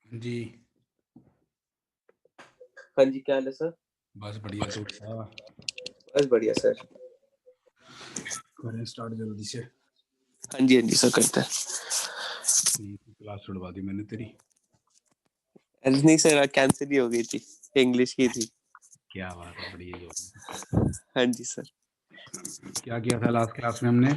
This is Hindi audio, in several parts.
जी। हाँ जी, क्या हाल है सर? बस बढ़िया। तो बता, बस बढ़िया सर। करें स्टार्ट जल्दी से। हाँ जी सर करते हैं। क्लास छुड़वा दी मैंने तेरी। अरे नहीं सर, कैंसिल ही हो गई थी, इंग्लिश की थी। क्या बात है, बढ़िया ही हो। हाँ जी सर। क्या किया था लास्ट क्लास में हमने?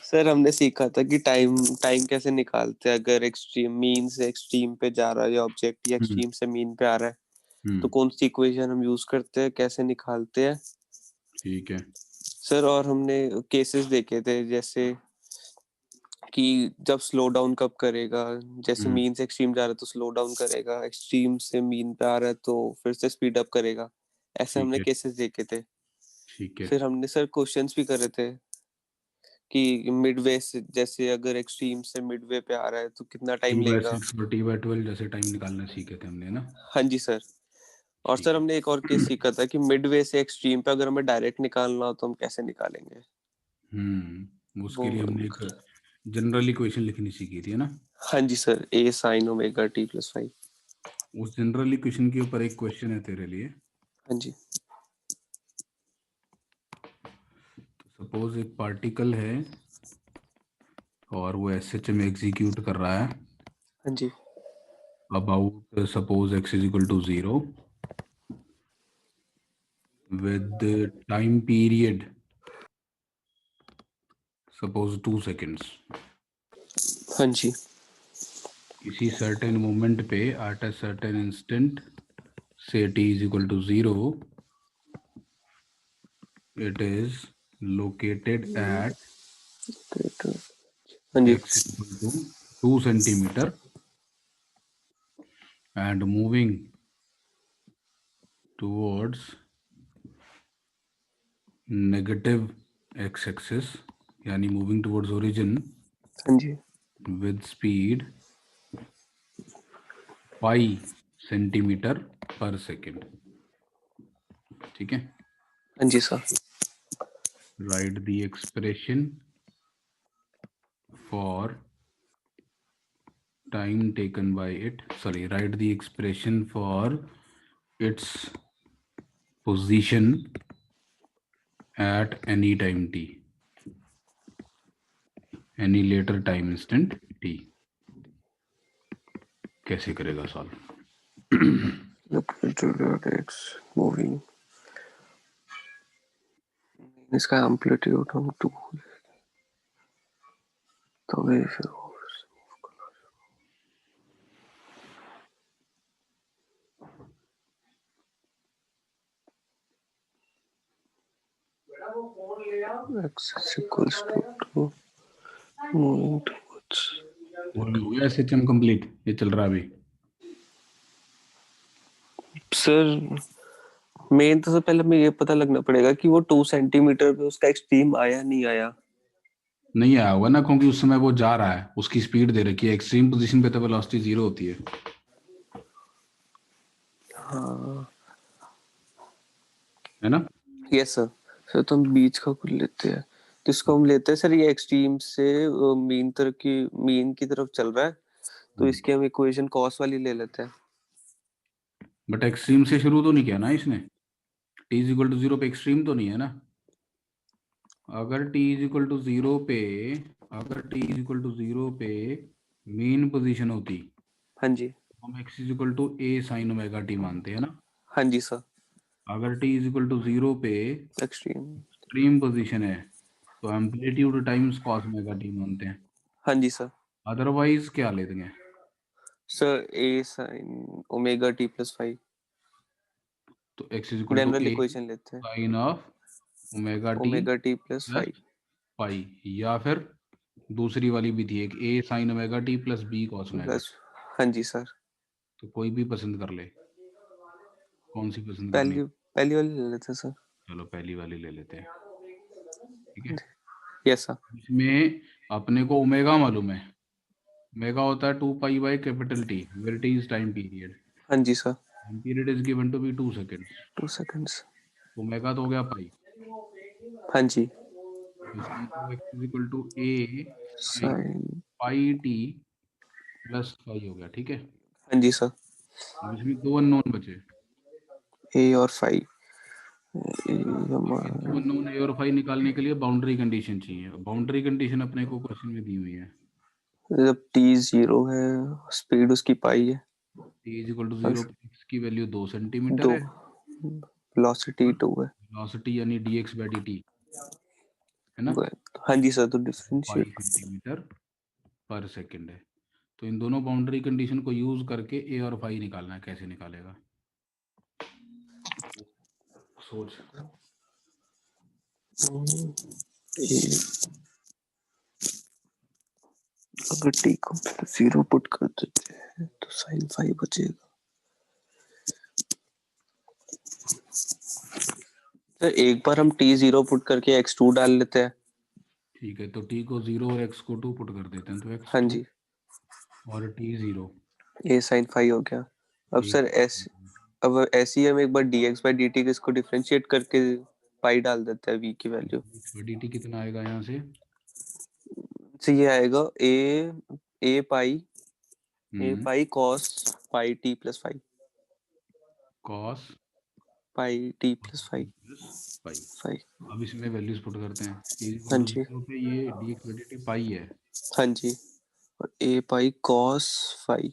सर हमने सीखा था कि टाइम टाइम कैसे निकालते हैं, अगर एक्सट्रीम मीन से एक्सट्रीम पे जा रहा है या ऑब्जेक्ट, या हम्म। एक्सट्रीम से मीन पे आ रहा है, तो हम्म। कौन सी इक्वेशन हम यूज करते हैं, कैसे निकालते हैं ठीक है। सर। और हमने केसेस देखे थे, जैसे कि जब स्लो डाउन कब करेगा, जैसे हम्म। मीन से एक्सट्रीम जा रहा है तो स्लो डाउन करेगा, एक्सट्रीम से मीन पे आ रहा है तो फिर से स्पीड अप करेगा। ऐसे ठीक हमने है। केसेस देखे थे। ठीक है। फिर हमने सर क्वेश्चंस भी करे थे कि मिडवे से, जैसे अगर एक्सट्रीम से मिडवे पे आ रहा है तो कितना टाइम लेगा। T/6 और T/12 जैसे टाइम निकालना सीखे थे हमने, है ना? हाँ जी सर। और सर ठीक है। हमने एक और केस सीखा था कि मिडवे से एक्सट्रीम पे अगर हमें डायरेक्ट निकालना हो तो हम कैसे निकालेंगे। उसके लिए हमने वो एक जनरल इक्वेशन लिखनी सीखी थी, है ना? हाँ जी sir, a sine omega t plus 5। उस जनरल इक्वेशन के ऊपर एक क्वेश्चन है तेरे लिए। हाँ जी। सपोज एक पार्टिकल है और वो एसएच में एग्जीक्यूट कर रहा है हाँ जी। about suppose x is equal to 0 with the time period suppose 2 seconds। हाँ जी। किसी certain moment पे at a certain instant say t is equal to 0, it is located at हाँ जी। x is equal to 2 centimeter and moving towards negative x-axis यानी moving towards origin हाँ जी। with speed pi centimetre per second. ठीक है। हाँ जी sir. Write the expression for time taken by it, sorry, write the expression for its position at any time t, any later time instant t. कैसे करेगा सॉल्व? मूविंग, इसका एम्पलीट्यूड हम 2, तो वे फिर x is equals to 2 moving towards। हो गया एसएचएम कंप्लीट? ये चल रहा है अभी? सर मेन तो सबसे पहले हमें ये पता लगना पड़ेगा कि वो 2 सेंटीमीटर पे उसका एक्सट्रीम आया नहीं आया। नहीं आया होगा ना, क्योंकि उस समय वो जा रहा है, उसकी स्पीड दे रखी है। एक्सट्रीम पोजीशन पे तो वेलोसिटी 0 होती है। हाँ। है ना? Yes sir. सर तो हम बीच का कुछ लेते हैं, जिसको हम लेते हैं सर, ये एक्सट्रीम से मीन की तरफ चल रहा है, तो इसकी हम इक्वेशन कॉस वाली ले लेते हैं। बट एक्सट्रीम से शुरू तो नहीं किया ना इसने। टी इज इक्वल टू 0 पे एक्सट्रीम तो नहीं है ना। अगर टी इज इक्वल टू 0 पे, अगर टी इज इक्वल टू 0 पे मेन पोजीशन होती, हाँ जी। हम x is equal to a sine omega t मानते हैं ना। हाँ जी सर। अगर टी इज इक्वल टू 0 पे एक्सट्रीम। एक्सट्रीम पोजीशन है तो amplitude times cos omega t मानते हैं। हाँ जी सर। अदरवाइज क्या ले देंगे? Sir a sine omega t plus 5 तो x is equal to general a equation लेते हैं। Sine of omega t omega t plus plus 5। पाई, या फिर दूसरी वाली भी थी एक, a sine omega t plus b cos omega. Plus. हाँ जी सर। तो कोई भी पसंद कर ले, कौन सी पसंद करनी? पहली पहली वाली ले लेते हैं सर। चलो पहली वाली ले लेते हैं। ठीक है। Yes sir. इसमें अपने को ओमेगा मालूम है। ओमेगा होता है 2 pi by capital T, where T is time period. हाँ जी sir. Time period is given to be 2 seconds. 2 seconds. Omega तो हो गया पाई। हाँ जी। इसमें तो x is equal to a sine sine. Pi t plus pi हो गया। ठीक है। हाँ जी सर, अब इसमें दो अननोन बचे। ए और फाइव। अब ये दो अननोन ए और फाइव निकालने के लिए बाउंड्री कंडीशन चाहिए। बाउंड्री कंडीशन अपने को क्वेश्चन में दी हुई है। जब टी 0 है, स्पीड उसकी पाई है, टी इज इक्वल टू 0 पे x की वैल्यू 2 सेंटीमीटर 2, है, वेलोसिटी 2 है। वेलोसिटी यानी dx बाई dt है ना, हाँ जी सर, तो 5 डिफरेंशिएट। सेंटीमीटर पर सेकंड है। तो इन दोनों बाउंड्री कंडीशन को यूज करके ए और फाई निकालना है। कैसे निकालेगा सोच। अगर टी को 0 पुट कर देते हैं तो साइन 5 बचेगा। सर एक बार हम टी 0 पुट करके x2 डाल लेते हैं। ठीक है, तो टी को 0 और x को 2 पुट कर देते हैं, तो x हाँ 2 जी, और टी 0। ए साइन 5 हो गया। अब सर एस, अब ऐसे ही हम एक बार dx बाई dt को इसको डिफरेंशिएट करके पाई डाल देते हैं v की वैल्यू। dt कितना आएगा यहाँ से? तो ये आएगा a pi cos pi t plus 5, cos pi t plus 5 plus pi. 5। अब इसमें वैल्यूज पुट करते हैं। टी हाँ इक्वल टू जी, 0 पे ये dx बाई dt पाई है हाँ जी, और ए पाई कॉस 5।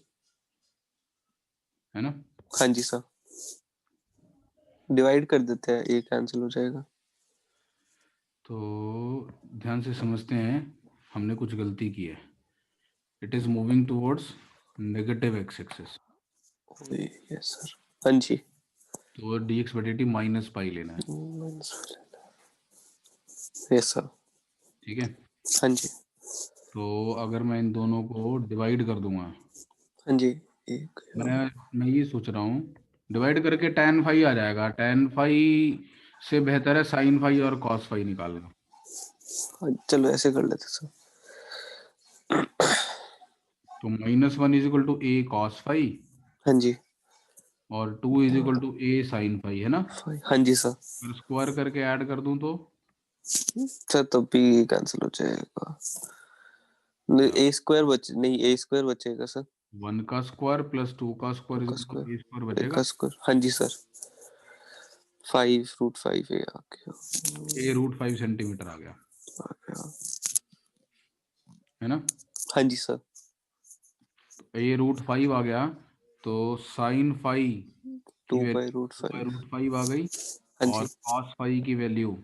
है ना। हाँ जी सर, डिवाइड कर देते हैं, ए कैंसिल हो जाएगा। तो ध्यान से समझते हैं, हमने कुछ गलती की है। It is moving towards negative x axis, yes sir, हाँ जी, तो dx by dt minus pi लेना है। यस सर, ठीक है, हाँ जी, तो अगर मैं इन दोनों को डिवाइड कर दूंगा, हाँ जी, एक मैं ये सोच रहा हूँ डिवाइड करके tan फाई आ जाएगा। tan फाई से बेहतर है sin फाई और cos फाई निकालना। हाँ, चलो ऐसे कर लेते सर। तो -1 is equal to a cos phi हाँ जी, और 2 is equal to a sine phi, है ना। हाँ जी सर। अगर स्क्वायर करके ऐड कर दूं तो सर तो बी कैंसिल हो जाएगा। क्या, ए स्क्वायर बच नहीं, ए स्क्वायर बचेगा सर। 1 का स्क्वायर प्लस 2 का टू स्क्वायर इज का equal to a square square, a बचेगा। का स्क्वायर, हाँ जी सर। 5 √5 ए आ गया, ए √5 सेंटीमीटर आ गया, आ गया। है ना। हाँ जी सर, ए √5 आ गया, तो साइन फाई की 2 by value root 2 by five root five आ गई हाँ और जी, कॉस फाई की वैल्यू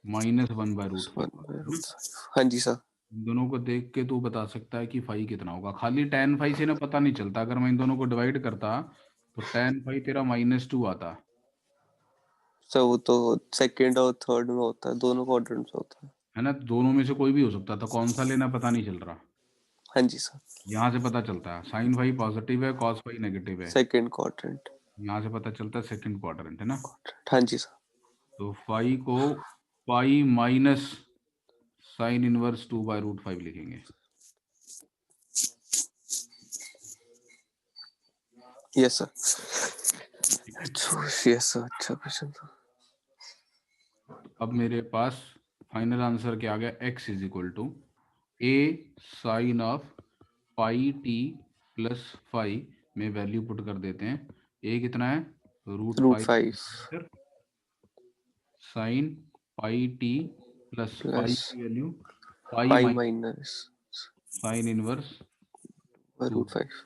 -1 बाई √5 1 आ बाई गई, है ना। रूट 5 हाँ जी सर। इन दोनों को देख के तू बता सकता है कि फाई कितना होगा। खाली tan फाई से ना पता नहीं चलता। अगर मैं इन दोनों को डिवाइड करता तो tan फाई तेरा -2 आता, सर वो तो सेकंड और थर्ड में होता है, दोनों क्वाड्रेंट में होता है। है ना। दोनों में से कोई भी हो सकता था, कौन सा लेना पता नहीं चल रहा। हाँ जी सर, यहाँ से पता चलता है साइन फाई पॉजिटिव है, कॉस फाई नेगेटिव है। Second quadrant. यहाँ से पता चलता है सेकंड क्वाड्रेंट, है ना। हाँ जी सर, तो फाई को pi minus sine inverse 2 by √5 लिखेंगे। यस सर, ठीक है, यस सर, अच्छा क्वेश्चन था। अब मेरे पास फाइनल आंसर क्या आ गया? x is equal to a sine of pi t plus five में वैल्यू पुट कर देते हैं। ए कितना है? Root √5 5 centimetre. Sine pi t plus five plus की value pi pi minus minus sine inverse 2। Root 5।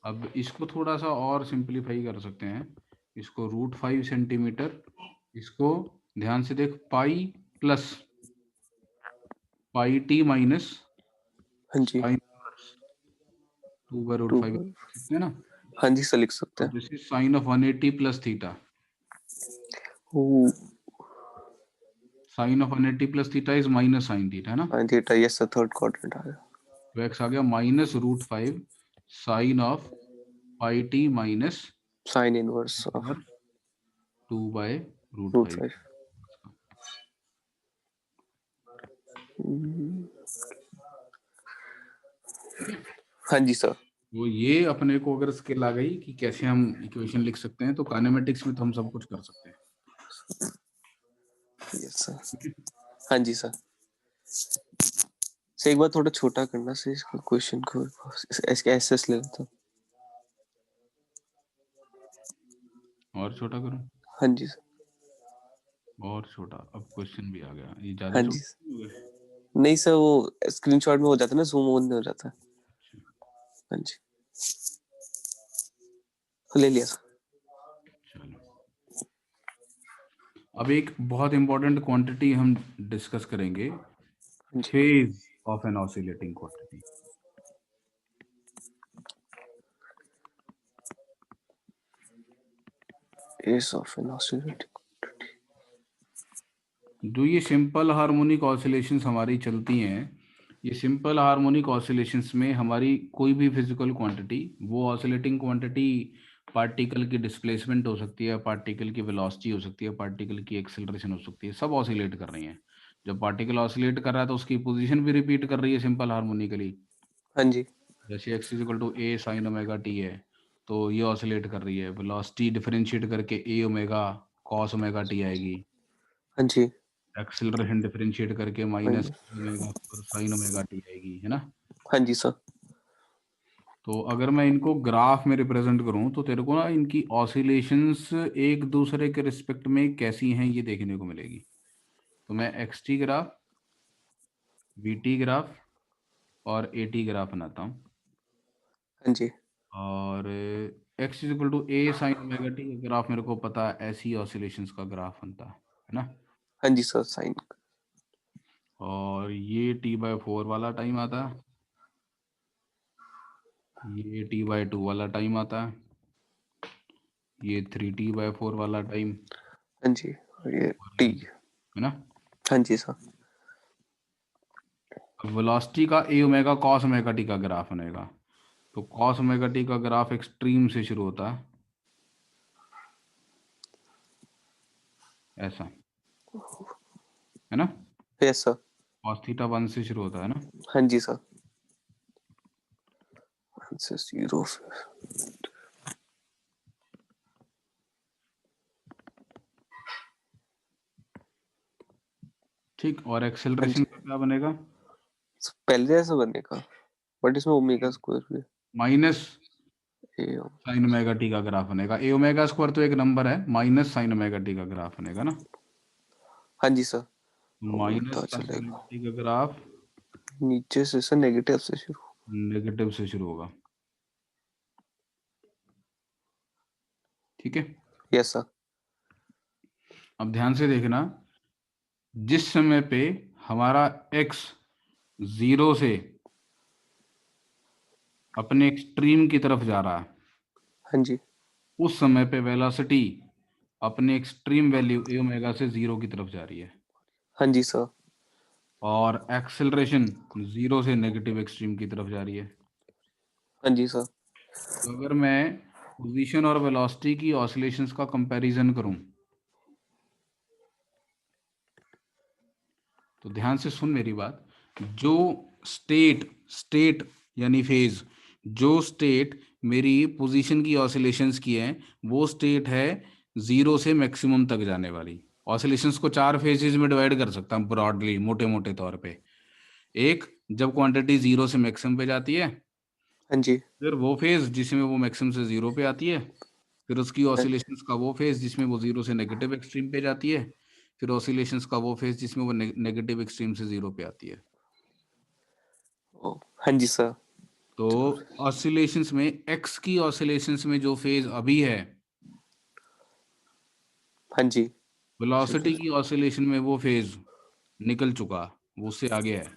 अब इसको थोड़ा सा और सिंपलीफाई कर सकते हैं। इसको √5 सेंटीमीटर, इसको ध्यान से देख, pi plus pi t minus हाँ जी, साइन 2 बाई 2 √5 सकते हैं ना। हाँ जी सर, लिख सकते और हैं। This is sine of 180 plus theta. Oh, sine of 180 plus theta is minus sine theta, है ना। हाँ theta, yes sir, third quadrant आ गया। तो एक्स आ गया -√5 sine of pi t minus sine inverse of 2 by root √5। 5। ठीक है, हाँ जी सर, वो ये अपने को अगर स्किल आ गई कि कैसे हम इक्वेशन लिख सकते हैं, तो काइनेमेटिक्स में तो हम सब कुछ कर सकते हैं। यस सर, ठीक है, हाँ जी सर। सर एक बार थोड़ा छोटा करना सर इसको, क्वेश्चन को इसके एसएस ले लेता हूँ। और छोटा करूं? हाँ जी सर। और छोटा, अब क्वेश्चन भी आ गया, ये ज्यादा हाँ जी छोटा नहीं हो गया? नहीं सर, वो स्क्रीनशॉट में हो जाता है ना, जूम ऑन हो जाता है। हाँ जी ले लिया सर। चलो, अब एक बहुत इंपॉर्टेंट क्वांटिटी हम डिस्कस करेंगे, हाँ जी। Phase of an oscillating quantity. Phase of an oscillating. जो ये सिंपल हार्मोनिक ऑसिलेशंस हमारी चलती हैं, ये सिंपल हार्मोनिक ऑसिलेशंस में हमारी कोई भी फिजिकल क्वांटिटी, वो ऑसिलेटिंग क्वांटिटी पार्टिकल की डिस्प्लेसमेंट हो सकती है, पार्टिकल की वेलोसिटी हो सकती है, पार्टिकल की एक्सेलरेशन हो सकती है, सब ऑसिलेट कर रही हैं। जब पार्टिकल ऑसिलेट कर रहा है तो उसकी पोजीशन भी रिपीट कर रही है सिंपल हार्मोनिकली। हाँ जी। जैसे x equal to a sine omega t है, तो ये ऑसिलेट कर रही है, वेलोसिटी डिफरेंशिएट करके ए ओमेगा कॉस ओमेगा टी आएगी, हाँ जी। एक्सेलरेशन डिफरेंशिएट करके हाँ माइनस जी। ओमेगा पर साइन ओमेगा टी आएगी, है ना। हाँ जी सर। तो अगर मैं इनको ग्राफ में रिप्रेजेंट करूं तो तेरे को ना इनकी ऑसिलेशंस एक दूसरे के रिस्पेक्ट में कैसी हैं ये देखने को मिलेगी। तो मैं x t graph, v t graph और ए टी ग्राफ बनाता हूँ। हाँ जी। और x is equal to a sine omega t का ग्राफ मेरे को पता है, ऐसी ऑसिलेशंस का ग्राफ बनता है ना। हाँ जी सर साइन। और ये टी बाय 4 वाला टाइम आता है, ये टी बाय 2 वाला टाइम आता है, ये 3t/4 वाला टाइम, हाँ जी। और ये और टी। है ना। हाँ जी सर। अब वेलोसिटी का ए ओमेगा कॉस ओमेगा टी का ग्राफ बनेगा। तो कॉस ओमेगा टी का ग्राफ एक्सट्रीम से शुरू होता है, ऐसा, है ना। Yes sir. कॉस थीटा 1 से शुरू होता है ना। हाँ जी सर। आंसर 0। ठीक, और हाँ एक्सेलरेशन जी। का क्या बनेगा? पहले जैसा बनने का, बट इसमें ओमेगा स्क्वायर भी माइनस है। साइन ओमेगा टी का ग्राफ बनेगा। ए ओमेगा स्क्वायर तो एक नंबर है, माइनस साइन ओमेगा टी का ग्राफ बनेगा ना। हाँ जी सर। वो माइनस पता साइन चलेगा ओमेगा टी का ग्राफ नीचे से सर, नेगेटिव से शुरू। नेगेटिव से शुरू होगा, ठीक है। Yes sir. अब ध्यान से देखना, जिस समय पे हमारा x जीरो से अपने एक्सट्रीम की तरफ जा रहा है, हाँ जी। उस समय पे वेलोसिटी अपने एक्सट्रीम वैल्यू ए ओमेगा से जीरो की तरफ जा रही है, हाँ जी सर। और एक्सेलरेशन जीरो से नेगेटिव एक्सट्रीम की तरफ जा रही है। हाँ जी सर। तो अगर मैं पोजीशन और वेलोसिटी की ऑसिलेशंस का कंपैरिजन करूं, तो ध्यान से सुन मेरी बात। जो स्टेट स्टेट यानी फेज, जो स्टेट मेरी पोजीशन की ऑसिलेशंस की है, वो स्टेट है जीरो से मैक्सिमम तक जाने वाली। ऑसिलेशंस को 4 फेजेज में डिवाइड कर सकता हूँ ब्रॉडली, मोटे मोटे तौर पे। एक, जब क्वांटिटी जीरो से मैक्सिमम पे जाती है, हाँ जी। फिर वो फेज जिसमें वो मैक्सिमम से जीरो पे आती है, फिर उसकी हाँ। ऑसिलेशंस का वो फेज जिसमें वो जीरो से नेगेटिव एक्सट्रीम पे जाती है, फिर ऑसिलेशंस का वो फेज जिसमें वो नेगेटिव एक्सट्रीम से जीरो पे आती है। ओ, हाँ जी सर। तो ऑसिलेशंस में एक्स की ऑसिलेशंस में जो फेज अभी है, हाँ जी। वेलोसिटी की ऑसिलेशन में वो फेज निकल चुका, वो उससे आगे है।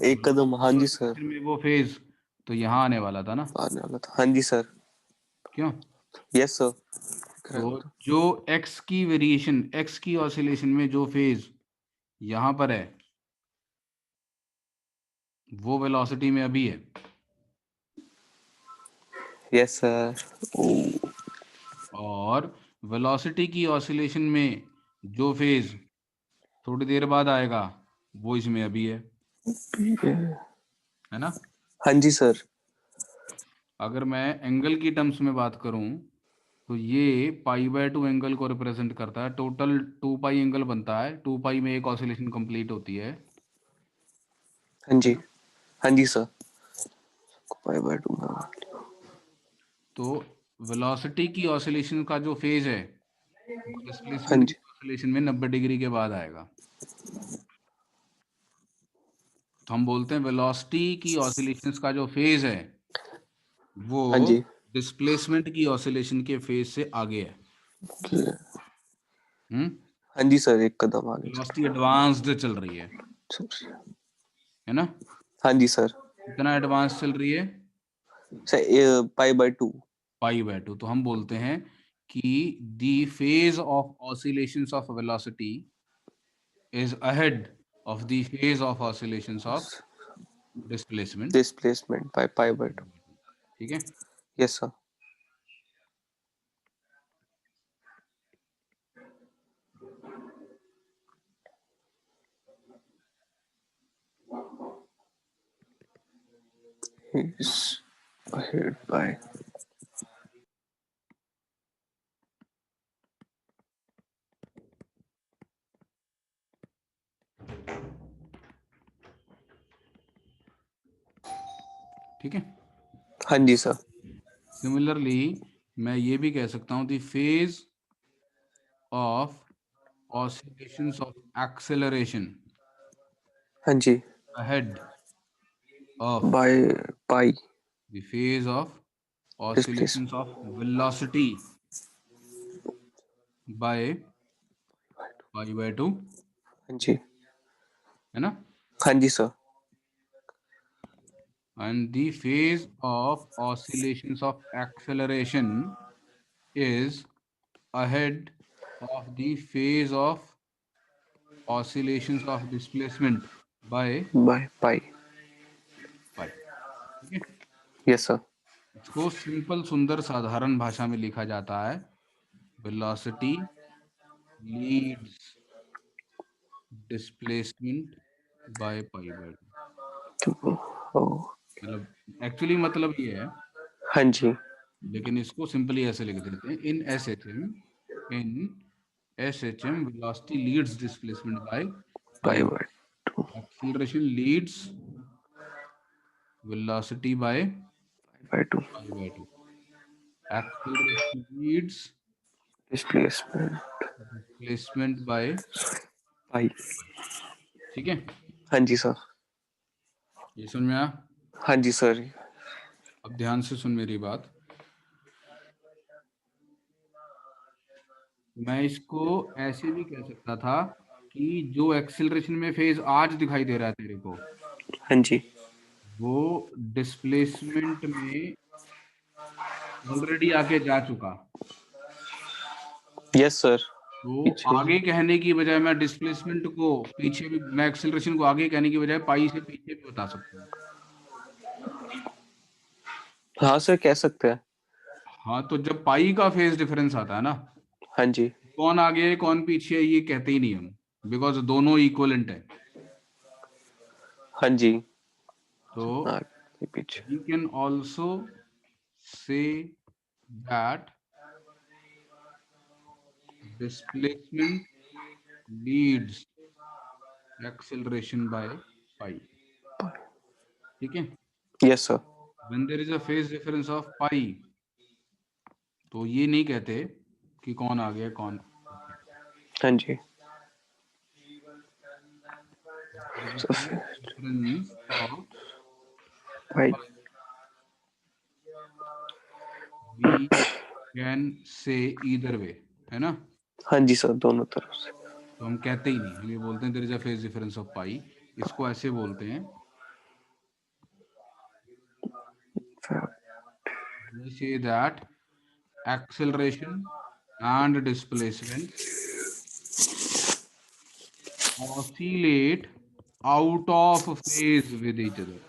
एक कदम, वेलोसिटी हाँ की जी सर। ऑसिलेशन में वो फेज तो यहाँ आने वाला था ना, आने वाला था, हाँ जी सर। क्यों। Yes sir. तो जो एक्स की वेरिएशन, एक्स की ऑसिलेशन में जो फेज यहाँ पर है, वो वेलोसिटी में अभी है। Yes sir. ओ। और वेलोसिटी की ऑसिलेशन में जो फेज थोड़ी देर बाद आएगा, वो इसमें अभी है ना। हाँ जी सर। अगर मैं एंगल की टर्म्स में बात करूं, तो ये पाई बाय 2 एंगल को रिप्रेजेंट करता है। टोटल 2 पाई एंगल बनता है, 2 पाई में एक ऑसिलेशन कंप्लीट होती है। हाँ जी, हाँ जी सर। पाई बाय 2 तो वेलोसिटी की ऑसिलेशन का जो फेज है वो हाँ डिस्प्लेसमेंट की जी, ऑसिलेशन में 90 डिग्री के बाद आएगा। तो हम बोलते हैं वेलोसिटी की ऑसिलेशंस का जो फेज है वो हाँ जी। डिस्प्लेसमेंट की ऑसिलेशन के फेज से आगे है। हम्म। हाँ जी सर, एक कदम आगे वेलोसिटी एडवांस्ड चल रही चल रही है। है ना? हाँ जी सर। कितना एडवांस चल रही है? Sir pi by 2। Pi by 2। तो हम बोलते हैं कि the phase of oscillations of velocity is ahead of the phase of oscillations of displacement. Displacement by pi by 2। ठीक है। Yes sir. Is ahead by ठीक है। हाँ जी सर। सिमिलरली मैं ये भी कह सकता हूं the phase of oscillations of acceleration हाँ जी, ahead of by pi the phase of oscillations displacement. of velocity by pi by 2, हाँ जी, है ना? हाँ जी sir. And the phase of oscillations of acceleration is ahead of the phase of oscillations of displacement by by pi. pi। ठीक है। Yes sir. इसको सिंपल सुंदर साधारण भाषा में लिखा जाता है velocity leads displacement by pi by 2। ओ, मतलब एक्चुअली मतलब ये है, हाँ जी, लेकिन इसको सिंपली ऐसे लिख देते हैं in S H M velocity leads displacement by by pi. By 2 acceleration leads velocity by by 2 pi by 2। Acceleration leads displacement displacement by. Pi. ठीक है। हाँ जी सर। ये समझ में आया? हाँ जी सर। अब ध्यान से सुन मेरी बात। मैं इसको ऐसे भी कह सकता था कि जो एक्सीलरेशन में फेज आज दिखाई दे रहा है तेरे को, हाँ जी, वो डिस्प्लेसमेंट में ऑलरेडी आगे जा चुका। Yes sir. तो पीछे आगे कहने की बजाय मैं डिस्प्लेसमेंट को पीछे भी, मैं एक्सेलरेशन को आगे कहने की बजाय पाई से पीछे भी बता सकता हूँ। हाँ सर, कह सकते हैं। हाँ, तो जब पाई का फेज डिफरेंस आता है ना, हाँ जी, कौन आगे है कौन पीछे है ये कहते ही नहीं हम, बिकॉज दोनों इक्वलेंट है। हाँ जी। तो आगे पीछे। We can also say that displacement leads acceleration by pi. ठीक है। Yes sir. When there is a phase difference of pi, तो ये नहीं कहते कि कौन आगे है कौन पीछे। हाँ जी। There is a So, phase difference of भाई। pi, we can say either way, है ना? हाँ जी सर, दोनों तरफ से। तो हम कहते ही नहीं, हम ये बोलते हैं there is a phase difference of pi। इसको ऐसे बोलते हैं, we say that acceleration and displacement oscillate out of phase with each other।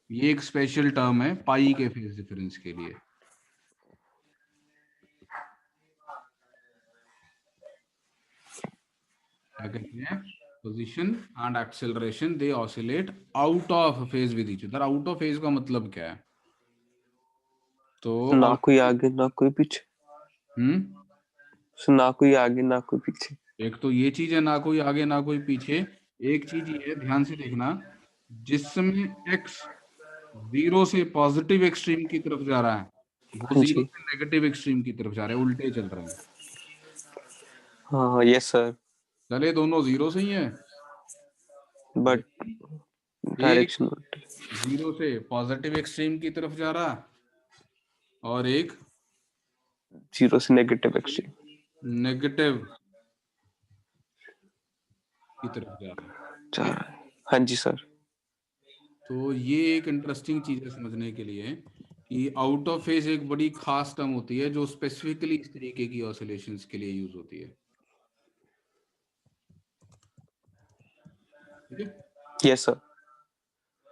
ये एक स्पेशल टर्म है पाई के फेज डिफरेंस के लिए। क्या कहते हैं? Position and acceleration they oscillate out of phase with each other. Out of phase का मतलब क्या है? तो ना कोई आगे ना कोई पीछे, हम्म ना कोई आगे ना कोई पीछे। एक तो ये चीज है, ना कोई आगे ना कोई पीछे। एक चीज ये है, ध्यान से देखना, जिसमें एक्स 0 से पॉजिटिव एक्सट्रीम की तरफ जा रहा है, वो हाँ 0 जी। से नेगेटिव एक्सट्रीम की तरफ जा रहा है, उल्टे चल रहे हैं। हाँ यस सर, चले दोनों 0 से ही है, बट लेकिन एक डायरेक्शन 0 से पॉजिटिव एक्सट्रीम की तरफ जा रहा है, और एक 0 से नेगेटिव एक्सट्रीम नेगेटिव की तरफ जा रहा है। जा ठीक है। रहा है। हाँ जी सर। तो ये एक इंटरेस्टिंग चीज है समझने के लिए, कि आउट ऑफ फेज एक बड़ी खास टर्म होती है जो स्पेसिफिकली इस तरीके की ऑसिलेशंस के लिए यूज होती है। ठीक है। Yes sir.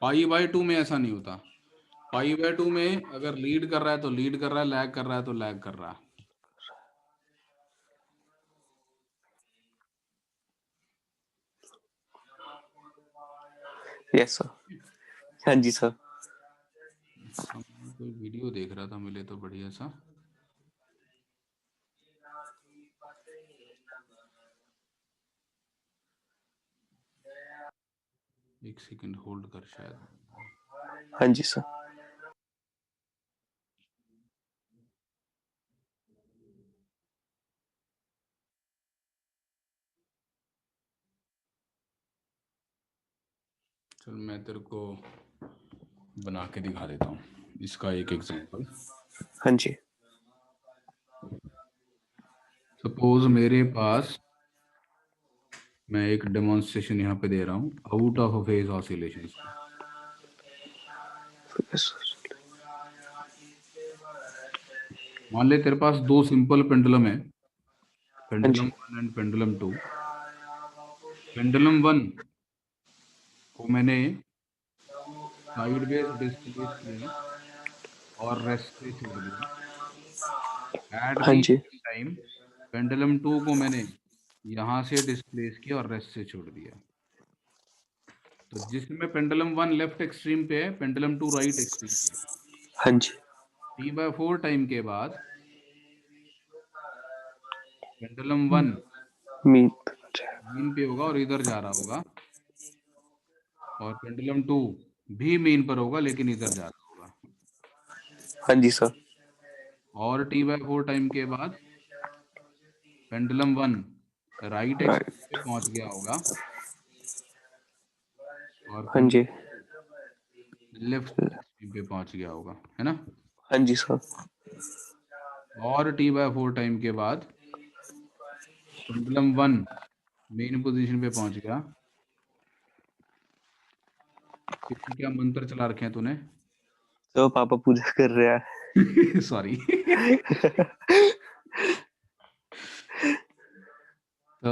पाई बाय 2 में ऐसा नहीं होता। पाई बाय 2 में अगर लीड कर रहा है तो लीड कर रहा है, लैग कर रहा है तो लैग कर रहा है। Yes sir. हाँ जी सर। हम कोई वीडियो देख रहा था, मिले तो बढ़िया सा। एक सेकंड होल्ड कर, शायद। हाँ जी सर। चल मैं तेरे को बना के दिखा देता हूँ इसका एक एग्जांपल। हाँ जी। सपोज मेरे पास, मैं एक डेमोन्स्ट्रेशन यहाँ पे दे रहा हूँ आउट ऑफ फेज ऑसिलेशंस का। Yes sir. मान ले तेरे पास दो सिंपल पेंडुलम है, हाँ पेंडुलम जी। 1 एंड पेंडुलम 2। पेंडुलम 1 को मैंने साइड बेस डिस्प्लेस किया और रेस्ट पे छोड़ दिया। एट हाँ दी जी। सेम टाइम पेंडुलम 2 को मैंने यहाँ से डिस्प्लेस किया और रेस्ट से छोड़ दिया। तो जिसमें पेंडुलम 1 लेफ्ट एक्सट्रीम पे है, पेंडुलम 2 राइट एक्सट्रीम पे है। हाँ जी। T/4 टाइम के बाद पेंडुलम 1 मीन। मीन पे होगा और इधर जा रहा होगा, और पेंडुलम 2 भी मीन पर होगा लेकिन इधर जा रहा होगा। हाँ जी सर। और T/4 टाइम के बाद पेंडुलम 1 राइट राइट। एक्सट्रीम पे पहुंच गया होगा, और हाँ जी। पेंडुलम लेफ्ट एक्सट्रीम पे पहुंच गया होगा, है ना। हाँ जी सर। और T/4 टाइम के बाद पेंडुलम 1 मेन पोजीशन पे पहुंच गया। पीछे क्या मंत्र चला रखे हैं तूने? तो पापा पूजा कर रहे हैं। सॉरी। तो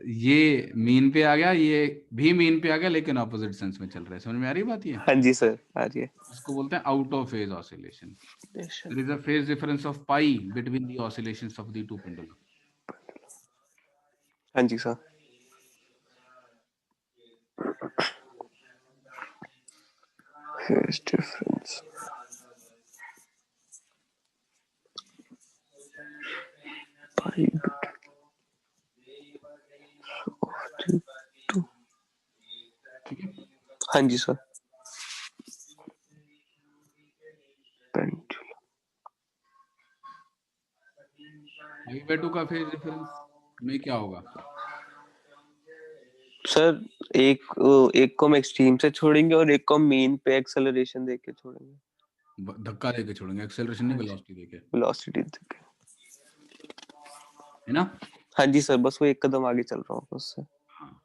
ये मीन पे आ गया, ये भी मीन पे आ गया लेकिन ऑपोजिट सेंस में चल रहा है। समझ में आ रही बात? ये हाँ जी सर, आ रही है। इसको बोलते हैं out of phase oscillation. Station। There is a phase difference of pi between the oscillations of the two pendulum. हाँ जी sir. Phase difference pi between of the two। ठीक है। हाँ जी सर। पेंडुलम। I/2 का फेज डिफरेंस में क्या होगा? सर एक एक को हम एक्सट्रीम से छोड़ेंगे और एक को हम मीन पे एक्सेलरेशन देके छोड़ेंगे। धक्का देके छोड़ेंगे, एक्सेलरेशन नहीं, हाँ जी, वेलोसिटी देके, वेलोसिटी देके। है ना। हाँ जी सर, बस वो एक कदम आगे चल रहा होगा उससे। हाँ।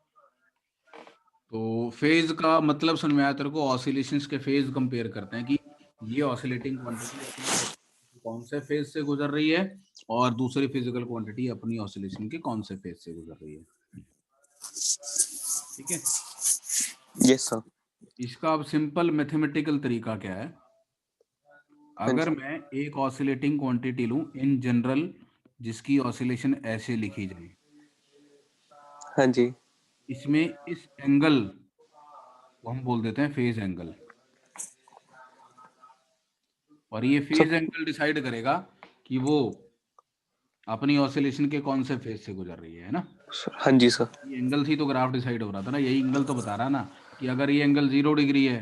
तो फेज का मतलब समझ में आया तेरे को? ऑसिलेशंस के फेज कंपेयर करते हैं कि ये ऑसिलेटिंग क्वांटिटी अपनी कौन से फेज से गुजर रही है, और दूसरी फिजिकल क्वांटिटी अपनी ऑसिलेशन के कौन से फेज से गुजर रही है। ठीक है। Yes sir. इसका अब सिंपल मैथमेटिकल तरीका क्या है? हाँ अगर जी। मैं एक ऑसिलेटिंग क्वांटिटी लूं इन जनरल, जिसकी ऑसिलेशन ऐसे लिखी जाए, हाँ जी। इसमें इस एंगल को हम बोल देते हैं फेज एंगल। और ये फेज एंगल डिसाइड करेगा कि वो अपनी ऑसिलेशन के कौन से फेज से गुजर रही है ना। हाँ जी सर। ये एंगल थी तो ग्राफ डिसाइड हो रहा था ना, यही एंगल तो बता रहा ना कि अगर ये एंगल 0 डिग्री है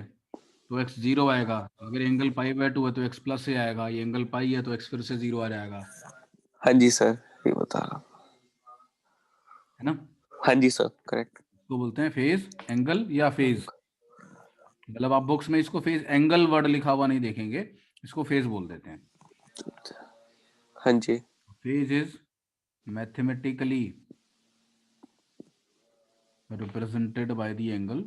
तो x 0 आएगा, अगर एंगल पाई/2 है तो x प्लस से आएगा, ये एंगल पाई है तो x फिर से 0 आ जाएगा, हाँ जी सर, ये बता रहा। है ना। हाँ जी सर, करेक्ट। तो बोलते हैं फेज एंगल या फेज, मतलब आप बुक्स में इसको फेज एंगल वर्ड लिखा हुआ नहीं देखेंगे, इसको फेज बोल देते हैं। हाँ जी। Phase is mathematically represented by the angle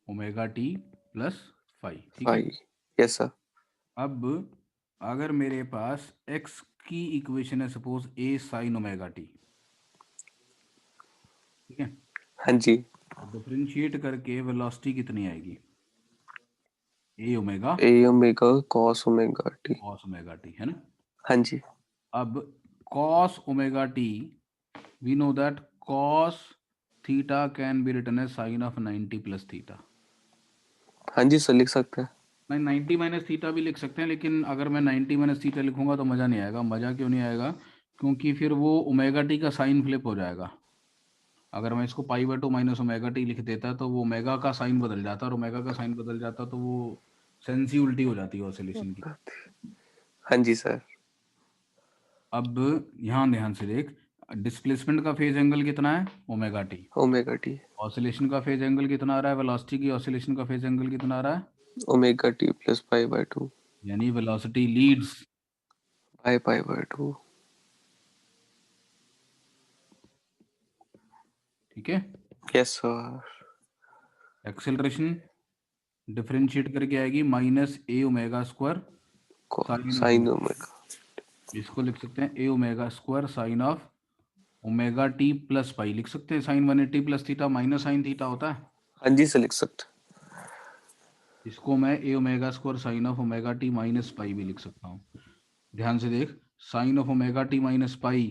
omega t plus phi, ठीक है। Yes sir. अब अगर मेरे पास x की इक्वेशन है suppose a sine omega t, ठीक है, हाँ जी। डिफरेंशिएट करके वेलोसिटी कितनी आएगी, a omega a omega cos omega t. Cos omega t, है ना। हाँ जी। अब cos omega t, we know that cos theta can be written as sine of 90 plus theta. हाँ जी सर, लिख सकते हैं। नहीं, 90 माइनस थीटा भी लिख सकते हैं, लेकिन अगर मैं 90 माइनस थीटा लिखूंगा तो मज़ा नहीं आएगा। मज़ा क्यों नहीं आएगा, क्योंकि फिर वो ओमेगा टी का साइन फ्लिप हो जाएगा। अगर मैं इसको पाई/2 माइनस ओमेगा टी लिख देता तो वो ओमेगा का साइन बदल जाता, और ओमेगा का साइन बदल जाता तो वो सेंस ही उल्टी हो जाती है ऑसिलेशन की। हाँ जी सर। अब यहाँ ध्यान से देख, डिस्प्लेसमेंट का फेज एंगल कितना है, omega t. Omega T. Oscillation का फेज एंगल कितना आ रहा है, वेलोसिटी की ऑसिलेशन का फेज एंगल कितना आ रहा है, ओमेगा टी प्लस पाई/2 यानी वेलोसिटी लीड्स बाय पाई/2। ठीक है। Yes sir. एक्सेलरेशन डिफरेंशिएट करके आएगी minus a omega square sine of sine omega, omega. इसको लिख सकते हैं a omega square sine of omega t plus pi, लिख सकते हैं sine 180 plus theta minus sine theta होता है। हाँ जी सर, लिख सकते। इसको मैं a omega square sine of omega t minus pi भी लिख सकता हूँ। ध्यान से देख, sine of omega t minus pi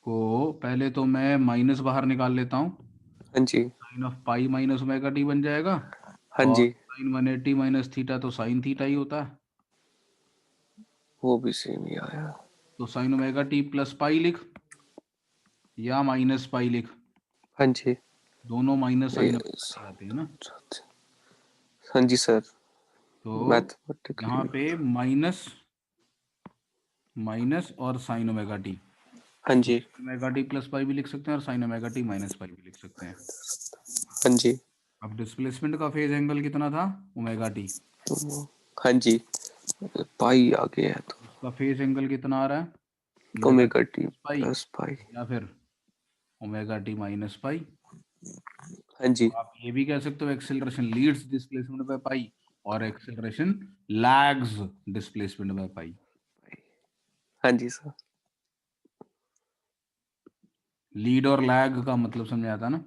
को पहले तो मैं माइनस बाहर निकाल लेता हूँ, हाँ जी। Sine of pi minus omega t बन जाएगा, हाँ और जी, साइन 180 माइनस थीटा तो साइन थीटा ही होता है, वो भी सेम ही आया। तो sine omega t plus pi लिख या माइनस पाई लिख, हाँ जी। दोनों minus sine Yes. Omega t आते हैं ना। हाँ जी सर। तो यहाँ मैथमेटिकली। पे माइनस माइनस और साइन ओमेगा टी, हाँ तो जी। ओमेगा टी प्लस पाई भी लिख सकते हैं और sign omega t minus pi भी लिख सकते हैं। हाँ जी। अब डिस्प्लेसमेंट का फेज एंगल कितना था, ओमेगा टी, हाँ जी, पाई आ गया है तो उसका फेज एंगल कितना आ रहा है, omega omega T T pi plus pi. या फिर ओमेगा टी माइनस पाई। हाँ जी। आप ये भी कह सकते हो acceleration leads displacement by pi, और acceleration lags displacement by pi. हाँ जी सर। लीड और लैग का मतलब समझ आता ना।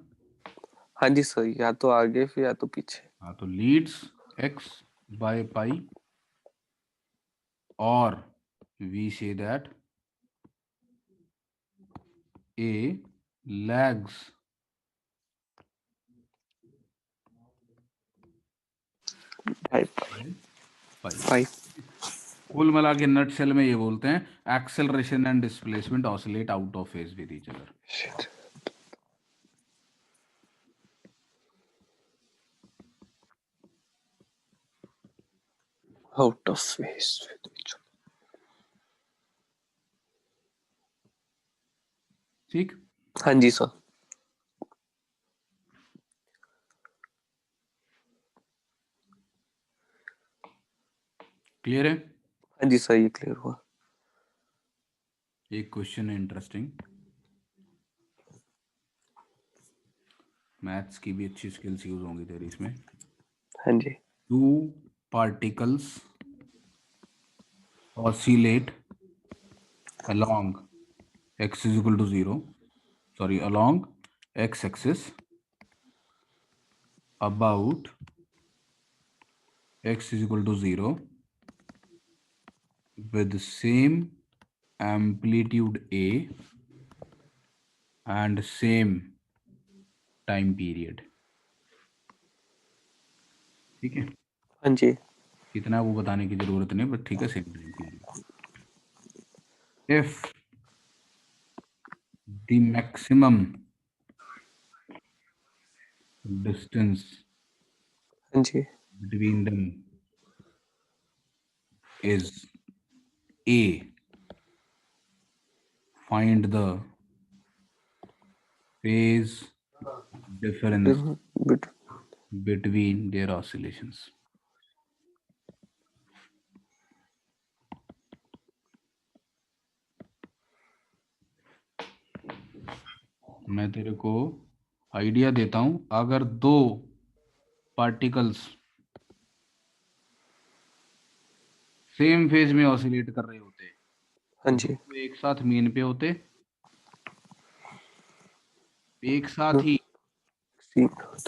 हाँ जी सर, या तो आगे फिर या तो पीछे। हाँ, तो लीड्स एक्स बाय पाई, और we say that A lags पाई पाई। पाई। कुल मिला के नट सेल में ये बोलते हैं acceleration and displacement oscillate out of phase with each other. Out of face. ठीक, हाँ जी सर। क्लियर है। हाँ जी सर, ये क्लियर हुआ। एक क्वेश्चन है इंटरेस्टिंग, मैथ्स की भी अच्छी स्किल्स यूज होंगी तेरी इसमें। हाँ जी। Two particles oscillate along x is equal to 0, sorry, along x axis about x is equal to 0 with the same amplitude a and same time period. ठीक है, हाँ जी। कितना वो बताने की जरूरत नहीं, बट ठीक है सेम टाइम के लिए। इफ द मैक्सिमम डिस्टेंस हाँ जी। between them is a, find the phase difference bit between their oscillations। मैं तेरे को आइडिया देता हूं, अगर दो पार्टिकल्स सेम फेज में ऑसिलेट कर रहे होते, हाँ जी। दोनों एक साथ मीन पे होते, एक साथ ही सी-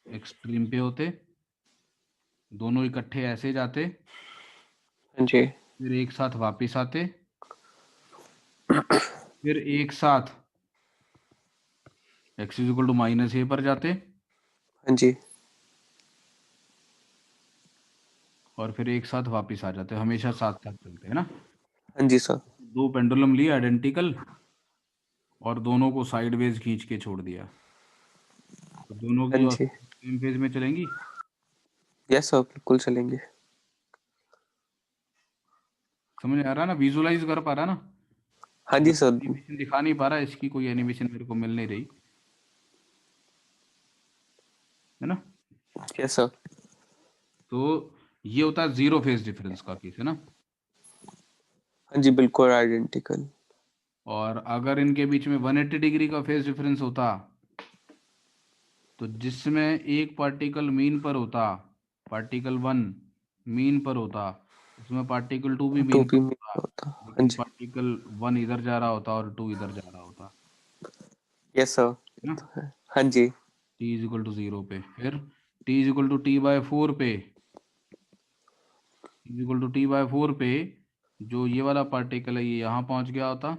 एक्सट्रीम पे होते, दोनों इकट्ठे ऐसे जाते, हाँ जी। फिर एक साथ वापस आते, फिर एक साथ x इक्वल टू माइनस ए पर जाते, हाँ जी। और फिर एक साथ वापस आ जाते, हमेशा साथ साथ चलते हैं ना। हाँ जी सर। दो पेंडुलम लिए आइडेंटिकल, और दोनों को साइडवेज खींच के छोड़ दिया, तो दोनों हाँ की जी। सेम फेज में चलेंगी। यस सर, बिल्कुल चलेंगे। समझ आ रहा ना, विजुलाइज कर पा रहा ना। हाँ मैं जी सर। एनिमेशन दिखा नहीं पा रहा, इसकी कोई एनिमेशन मेरे को मिल नहीं रही, है ना। Yes sir. तो ये होता है जीरो फेज डिफरेंस का केस, है ना। हाँ जी, बिल्कुल आइडेंटिकल। और अगर इनके बीच में 180 डिग्री का फेज डिफरेंस होता, तो जिसमें एक पार्टिकल मीन पर होता, पार्टिकल वन मीन पर होता, उसमें पार्टिकल टू भी टू मीन पी पर में होता, होता। हाँ लेकिन जी। पार्टिकल वन इधर जा रहा होता और टू इधर जा रहा होता, यस सर, है ये ना। तो है। हाँ जी। T is equal to zero पे, फिर t is equal to T by four पे, t is equal to T by four पे, जो ये वाला पार्टिकल है ये यहाँ पहुंच गया होता,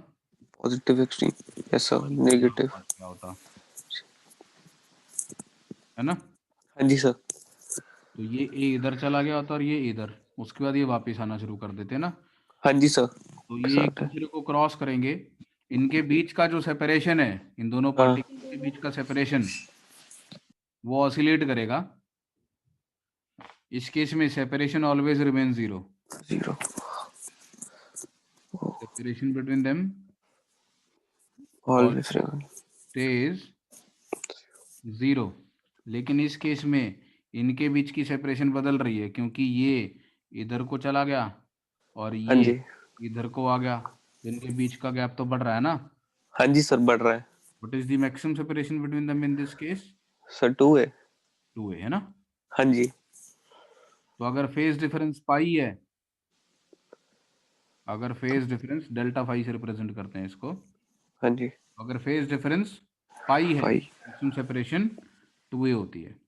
पॉजिटिव एक्सट्रीम। यस सर, और ये यहाँ नेगेटिव। पहुंच गया होता, है ना। हाँ जी सर। तो ये ए इधर चला गया होता और ये इधर, उसके बाद ये वापस आना शुरू कर देते ना। हाँ जी सर। तो ये एक साथ है। दूसरे को क्रॉस करेंगे, इनके बीच का जो सेपरेशन है, इन दोनों हाँ। पार्टिकल्स के बीच का सेपरेशन, वो ऑसिलेट करेगा। इस केस में separation always remain zero, zero. Separation between them always always remain. Stage zero. लेकिन इस केस में इनके बीच की सेपरेशन बदल रही है, क्योंकि ये इधर को चला गया और हाँ ये जी। इधर को आ गया, तो इनके बीच का गैप तो बढ़ रहा है ना। हाँ जी सर, बढ़ रहा है। What is the maximum separation between them in this case? Sir two है। टू है ना। हाँ जी। तो अगर फेज डिफरेंस पाई है, अगर फेज डिफरेंस डेल्टा फाई से रिप्रेजेंट करते हैं इसको, हाँ जी। अगर फेज डिफरेंस पाई है, फाइव। मैक्सिमम सेपरेशन टू ए होती है,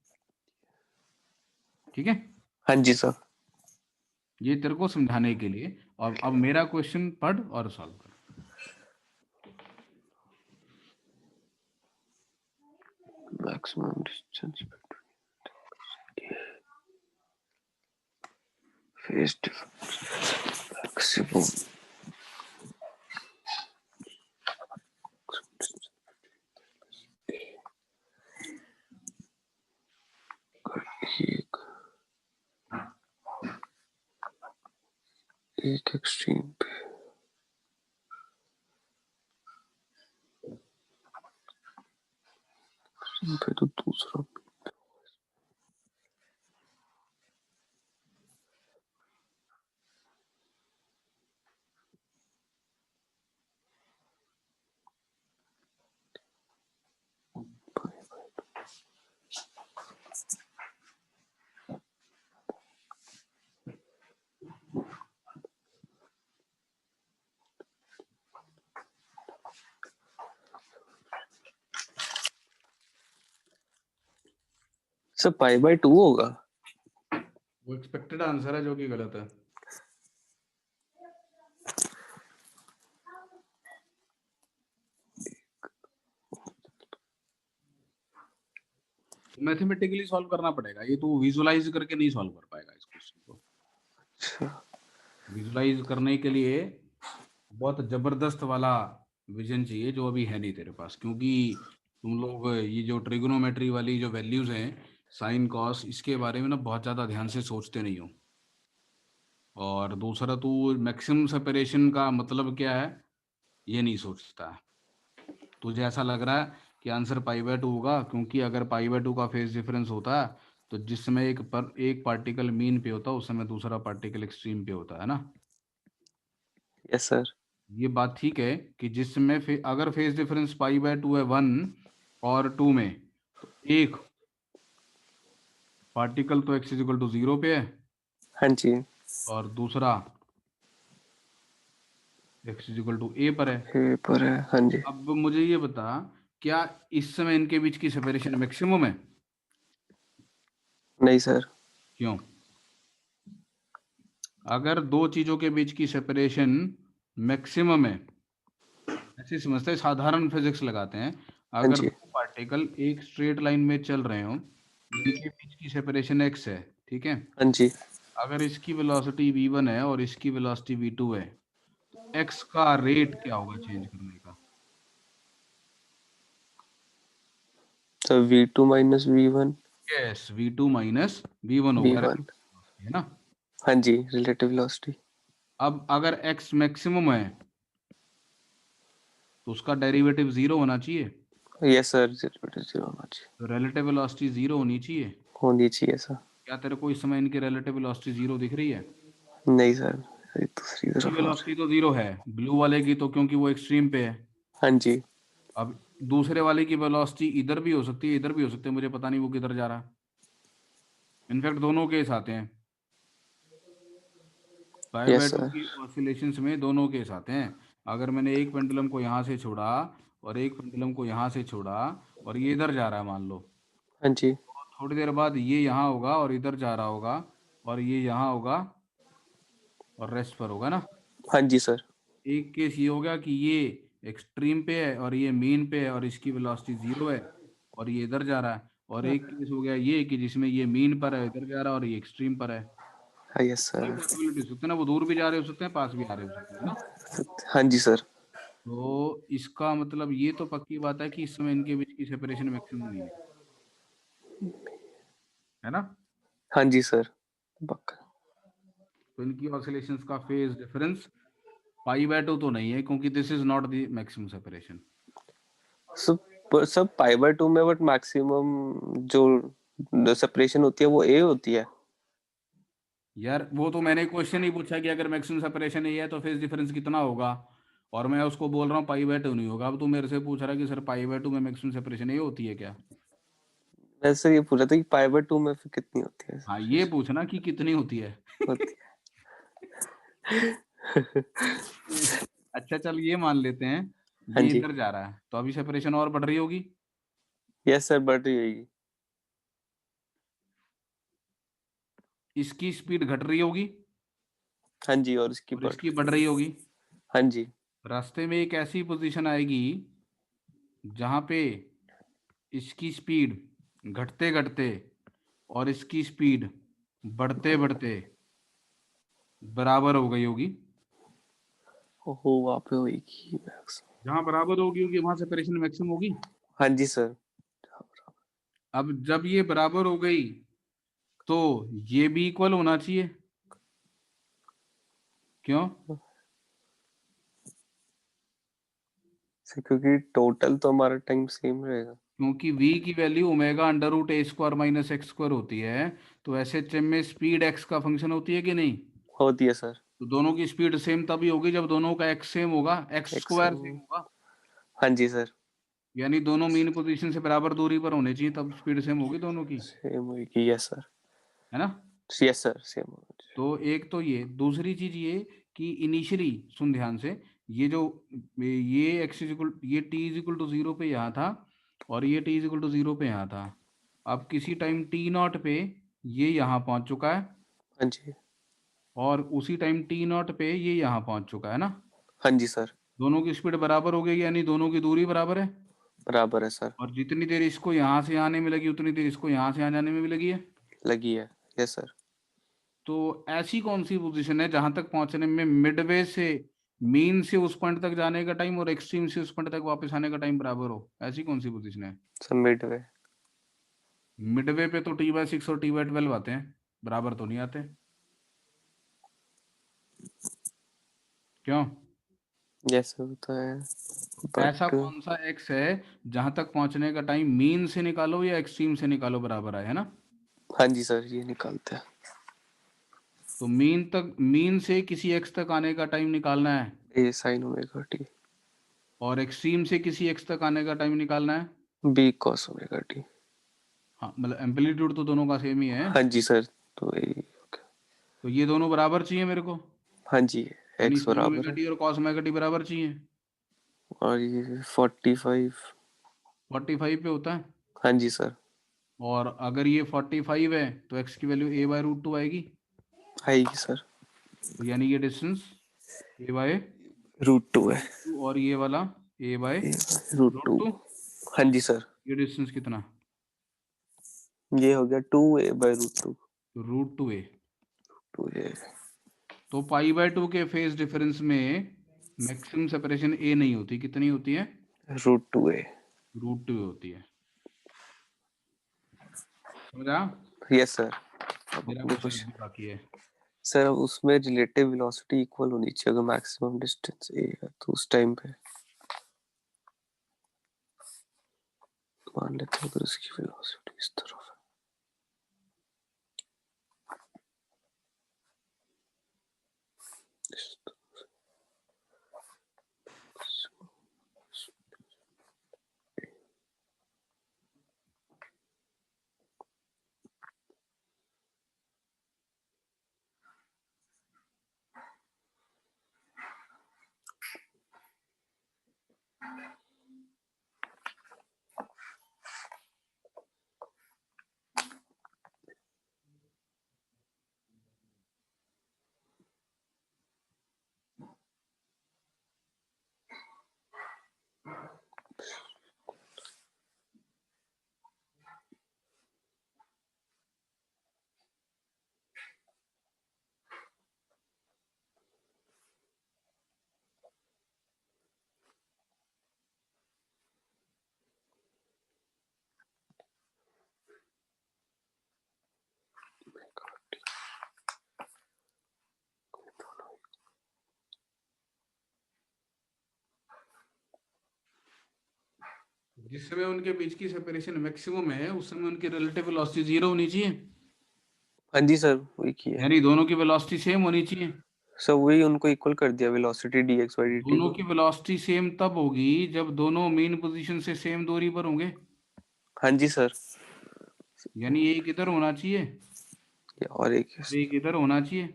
ठीक है। हाँ जी सर। ये तेरे को समझाने के लिए, और अब मेरा क्वेश्चन पढ़ और सॉल्व कर। Maximum distance phase difference maximum. एक एक एक्सट्रीम पे तो दूसरा। सर पाई बाय टू होगा। वो एक्सपेक्टेड आंसर है जो कि गलत है। मैथमेटिकली सॉल्व करना पड़ेगा, ये तो विजुलाइज करके नहीं सॉल्व कर पाएगा इस क्वेश्चन को। अच्छा विजुलाइज करने के लिए बहुत जबरदस्त वाला विजन चाहिए, जो अभी है नहीं तेरे पास, क्योंकि तुम लोग ये जो ट्रिगोनोमेट्री वाली जो वैल्यूज हैं, साइन कॉस, इसके बारे में ना बहुत ज़्यादा ध्यान से सोचते नहीं हो। और दूसरा, तू मैक्सिमम सेपरेशन का मतलब क्या है ये नहीं सोचता है। तुझे ऐसा लग रहा है कि आंसर π/2 होगा, क्योंकि अगर π/2 का फेज डिफरेंस होता है तो जिस समय एक पार्टिकल मीन पे होता है उस समय दूसरा पार्टिकल एक्सट्रीम पे होता है ना। Yes sir. ये बात ठीक है कि जिसमें अगर फेज डिफरेंस π/2 है 1 और 2 में, तो एक पार्टिकल तो x इक्वल टू 0 पे है हाँ जी। और दूसरा x इक्वल टू a पर है। ये पर है, हाँ जी। अब मुझे ये बता, क्या इस समय इनके बीच की सेपरेशन मैक्सिमम है? नहीं सर। क्यों? अगर दो चीजों के बीच की सेपरेशन मैक्सिमम है, ऐसे समझते हैं, साधारण फिजिक्स लगाते हैं, हाँ अगर जी। दो पार्टिकल एक स्ट्रेट लाइन में चल रहे हो, इनके बीच की सेपरेशन x है, ठीक है। हाँ जी। अगर इसकी वेलोसिटी v1 है और इसकी वेलोसिटी v2 है, तो x का रेट क्या होगा चेंज करने का? तो V2 minus V1। Yes, v2 minus v1 होगा, V1। है ना। हाँ जी, रिलेटिव वेलोसिटी। अब अगर x मैक्सिमम है तो उसका डेरिवेटिव 0 होना चाहिए, यस सर, 0 होना चाहिए। तो रिलेटिव वेलोसिटी 0 होनी चाहिए। होनी चाहिए सर। क्या तेरे को इस समय इनकी रिलेटिव वेलोसिटी 0 दिख रही है? नहीं सर, ये दूसरी की तरफ आ रहा वेलोसिटी तो 0 है, ब्लू वाले की तो, क्योंकि वो एक्सट्रीम पे है। है। हाँ जी। अब दूसरे वाले की वेलोसिटी इधर भी हो सकती है, इधर भी हो सकती है, मुझे पता नहीं वो किधर जा रहा है। इनफैक्ट दोनों केस आते हैं, पाई यस बाय टू सर। की ऑसिलेशंस में दोनों केस आते हैं। अगर मैंने एक पेंडुलम को यहाँ से छोड़ा और एक पेंडुलम को यहाँ से छोड़ा और ये इधर जा रहा है मान लो, हाँ जी। तो थोड़ी देर बाद ये यहाँ होगा और इधर जा रहा होगा, और ये यहाँ होगा और रेस्ट पर होगा ना। हाँ जी सर। एक केस ये हो गया कि ये एक्सट्रीम पे है और ये मीन पे है और इसकी वेलोसिटी 0 है और ये इधर जा रहा है। और एक केस हो गया ये कि जिसमें ये मीन पर है, इधर जा रहा है, और ये एक्सट्रीम पर है। हाँ यस तीन सर। पॉसिबिलिटी हो सकते हैं ना, वो दूर भी जा रहे हो सकते हैं, पास भी आ रहे हो सकते हैं ना। हाँ जी सर। तो इसका मतलब ये तो पक्की बात है कि इस समय इनके बीच की सेपरेशन मैक्सिमम नहीं है ना। हाँ जी सर, पक्का। तो इनकी ऑसिलेशंस का फेज डिफरेंस π/2 तो नहीं है, क्योंकि this is not the maximum separation. सब π/2 में, बट मैक्सिमम जो सेपरेशन होती है वो ए होती है। यार वो तो मैंने क्वेश्चन ही पूछा कि अगर मैक्सिमम सेपरेशन ये है तो फेज डिफरेंस कितना होगा, और मैं उसको बोल रहा हूँ π/2 नहीं होगा। अब तू मेरे से पूछ रहा है कि सर π/2 में मैक्सिमम सेपरेशन ये होती है क्या? वैसे ये पूछा था कि π/2 में फिर कितनी होती है हाँ, ये separation? पूछना कि कितनी होती है। होती अच्छा चल, ये मान लेते हैं हाँ ये जी। इधर जा रहा है, तो अभी सेपरेशन और बढ़ रही होगी। यस सर, बढ़ रही होगी। इसकी स्पीड घट रही होगी हाँ जी, और इसकी और बढ़ इसकी रही बढ़ रही होगी। होगी। हाँ जी। रास्ते में एक ऐसी पोजीशन आएगी जहां पे इसकी स्पीड घटते घटते और इसकी स्पीड बढ़ते बढ़ते बराबर हो गई होगी। ओहो, वहाँ पे होगी मैक्स। जहां बराबर होगी वहां सेपरेशन मैक्सिमम होगी। हाँ जी सर। अब जब ये बराबर हो गई तो ये भी इक्वल होना चाहिए। क्यों? क्योंकि टोटल तो हमारा टाइम सेम रहेगा। क्योंकि v की value omega under root a square minus x square होती है, तो ऐसे एच में स्पीड x का फंक्शन होती है कि नहीं? होती है सर। तो दोनों की स्पीड सेम तभी होगी जब दोनों का x सेम होगा, एक्स एक स्क्वायर सेम। सेम होगा। हाँ जी सर। यानी दोनों मीन पोजीशन से बराबर दूरी पर होने चाहिए, तब स्पीड सेम होगी दोनों की, सेम होगी, यस सर। है ना। यस सर, सेम होगी। तो एक तो ये, दूसरी चीज ये कि इनिशियली सुन ध्यान से, ये जो ये x इक्वल, ये t इक्वल टू 0 पे यहाँ था और ये t इक्वल टू 0 पे यहाँ था। अब किसी टाइम t0 पे ये यहाँ पहुंच चुका है हाँ जी। और उसी टाइम t0 पे ये यहाँ पहुंच चुका है ना। हाँ जी सर। दोनों की स्पीड बराबर हो गई, यानी दोनों की दूरी बराबर है। बराबर है सर। और जितनी देर इसको यहाँ से आने में लगी उतनी देर इसको यहाँ से आ जाने में भी लगी है। लगी है। Yes sir. तो ऐसी कौन सी पोजीशन है जहां तक पहुंचने में मिडवे से मीन से उस पॉइंट तक जाने का टाइम और एक्सट्रीम से उस पॉइंट तक वापस आने का टाइम बराबर हो? ऐसी कौन सी पोजीशन है? Sir Midway. मिडवे पे तो T/6 और T/12 आते हैं, बराबर तो नहीं आते। क्यों? यस सर वो तो है ऐसा बट। कौन सा एक्स है जहां तक पहुंचने का टाइम मीन से निकालो या एक्सट्रीम से निकालो बराबर आए, है ना? हाँ जी सर ये निकालते हैं। तो मीन से किसी एक्स तक आने का टाइम निकालना है ए साइन ओमेगा टी। और एक्सट्रीम से किसी एक्स तक आने का टाइम निकालना है। B cos omega t. हाँ, मतलब एम्पलीट्यूड तो दोनों का सेम ही है। हाँ जी सर तो यही। तो ये दोनों बराबर चाहिए मेरे को, हाँ जी यानी एक्स sin बराबर ओमेगा है। टी और cos ओमेगा टी बराबर चाहिए। और ये 45। 45 पे होता है। हाँ जी सर। और अगर ये 45 है तो x की वैल्यू a/√2 आएगी। आएगी सर। तो यानी ये डिस्टेंस a/√2 √2 है। और ये वाला रूट a/√2। टू हाँ जी सर। ये डिस्टेंस कितना? ये हो गया 2a/√2। तो √2a। 2a। तो π/2 के फेज डिफरेंस में मैक्सिमम सेपरेशन a नहीं होती, कितनी होती है? √2a। √2 होती है। समझा? Yes sir. अब मेरा अपने क्वेश्चन कुछ अभी बाकी है। सर अब उसमें रिलेटिव वेलोसिटी इक्वल होनी चाहिए अगर मैक्सिमम डिस्टेंस ए है तो उस टाइम पे मान लेते हैं अगर उसकी वेलोसिटी इस तरफ है। इस तरफ। जिस समय उनके बीच की सेपरेशन मैक्सिमम है उस समय उनकी रिलेटिव वेलोसिटी 0 होनी चाहिए। हाँ जी सर वही किया है। यानी दोनों की वेलोसिटी सेम होनी चाहिए। सर वही उनको इक्वल कर दिया वेलोसिटी dx/dt दोनों को। की वेलोसिटी सेम तब होगी जब दोनों मेन पोजीशन से सेम दूरी पर होंगे। हाँ जी सर। यानी एक इधर होना चाहिए और एक और एक इधर होना चाहिए,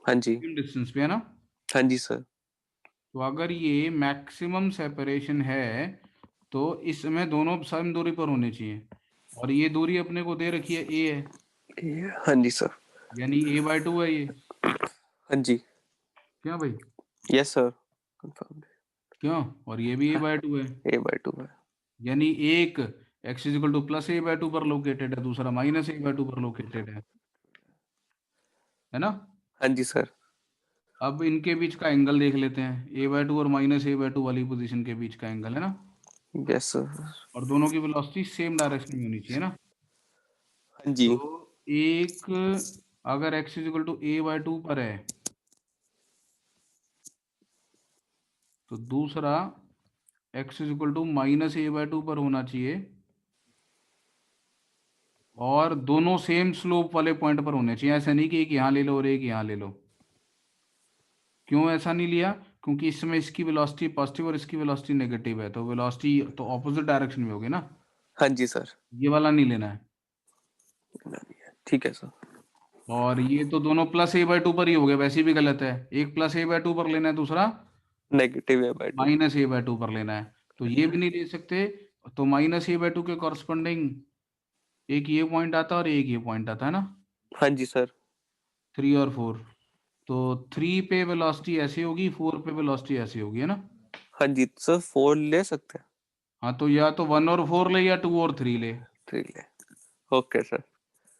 हाँ जी। सेम डिस्टेंस पे, है ना? हाँ जी सर। तो अगर ये मैक्सिमम सेपरेशन है तो इसमें दोनों सेम दूरी पर होने चाहिए और ये दूरी अपने को दे रखी है a है, हाँ जी सर। यानी a/2 है ये। हाँ जी। क्यों भाई? Yes sir confirm. क्यों? और ये भी a/2 है। a/2 है। यानी एक x is equal to +a/2 पर लोकेटेड है, दूसरा -a/2 पर लोकेटेड है ना? हाँ जी सर। अब इनके बीच का एंगल देख लेते हैं, a/2 और -a/2 वाली पोजीशन के बीच का एंगल, है ना? Yes sir. और दोनों की वेलोसिटी सेम डायरेक्शन में होनी चाहिए ना? हाँ जी। तो एक, अगर x is equal to a/2 पर है तो दूसरा x is equal to -a/2 पर होना चाहिए और दोनों सेम स्लोप वाले पॉइंट पर होने चाहिए। ऐसा नहीं कि एक यहाँ ले लो और एक यहाँ ले लो। क्यों ऐसा नहीं लिया? क्योंकि इसमें इसकी वेलोसिटी पॉजिटिव और इसकी वेलोसिटी नेगेटिव है, तो वेलोसिटी तो ऑपोजिट डायरेक्शन में होगी ना। हाँ जी सर। ये वाला नहीं लेना है। ठीक है सर। और ये तो दोनों +a/2 पर ही हो गए, वैसे भी गलत है। एक +a/2 पर लेना है, दूसरा नेगेटिव a/2। -a/2 पर लेना है। तो ये भी नहीं ले सकते। तो -a/2 के कॉरस्पॉन्डिंग एक ये पॉइंट आता है और एक ये पॉइंट आता है ना, हाँ जी सर। 3 और 4। तो 3 पे वेलोसिटी ऐसी होगी, 4 पे वेलोसिटी ऐसी होगी, है ना? हाँ जी सर 4 ले सकते हैं। हाँ तो या तो 1 और 4 ले या 2 और 3 ले। 3 ले। Okay sir.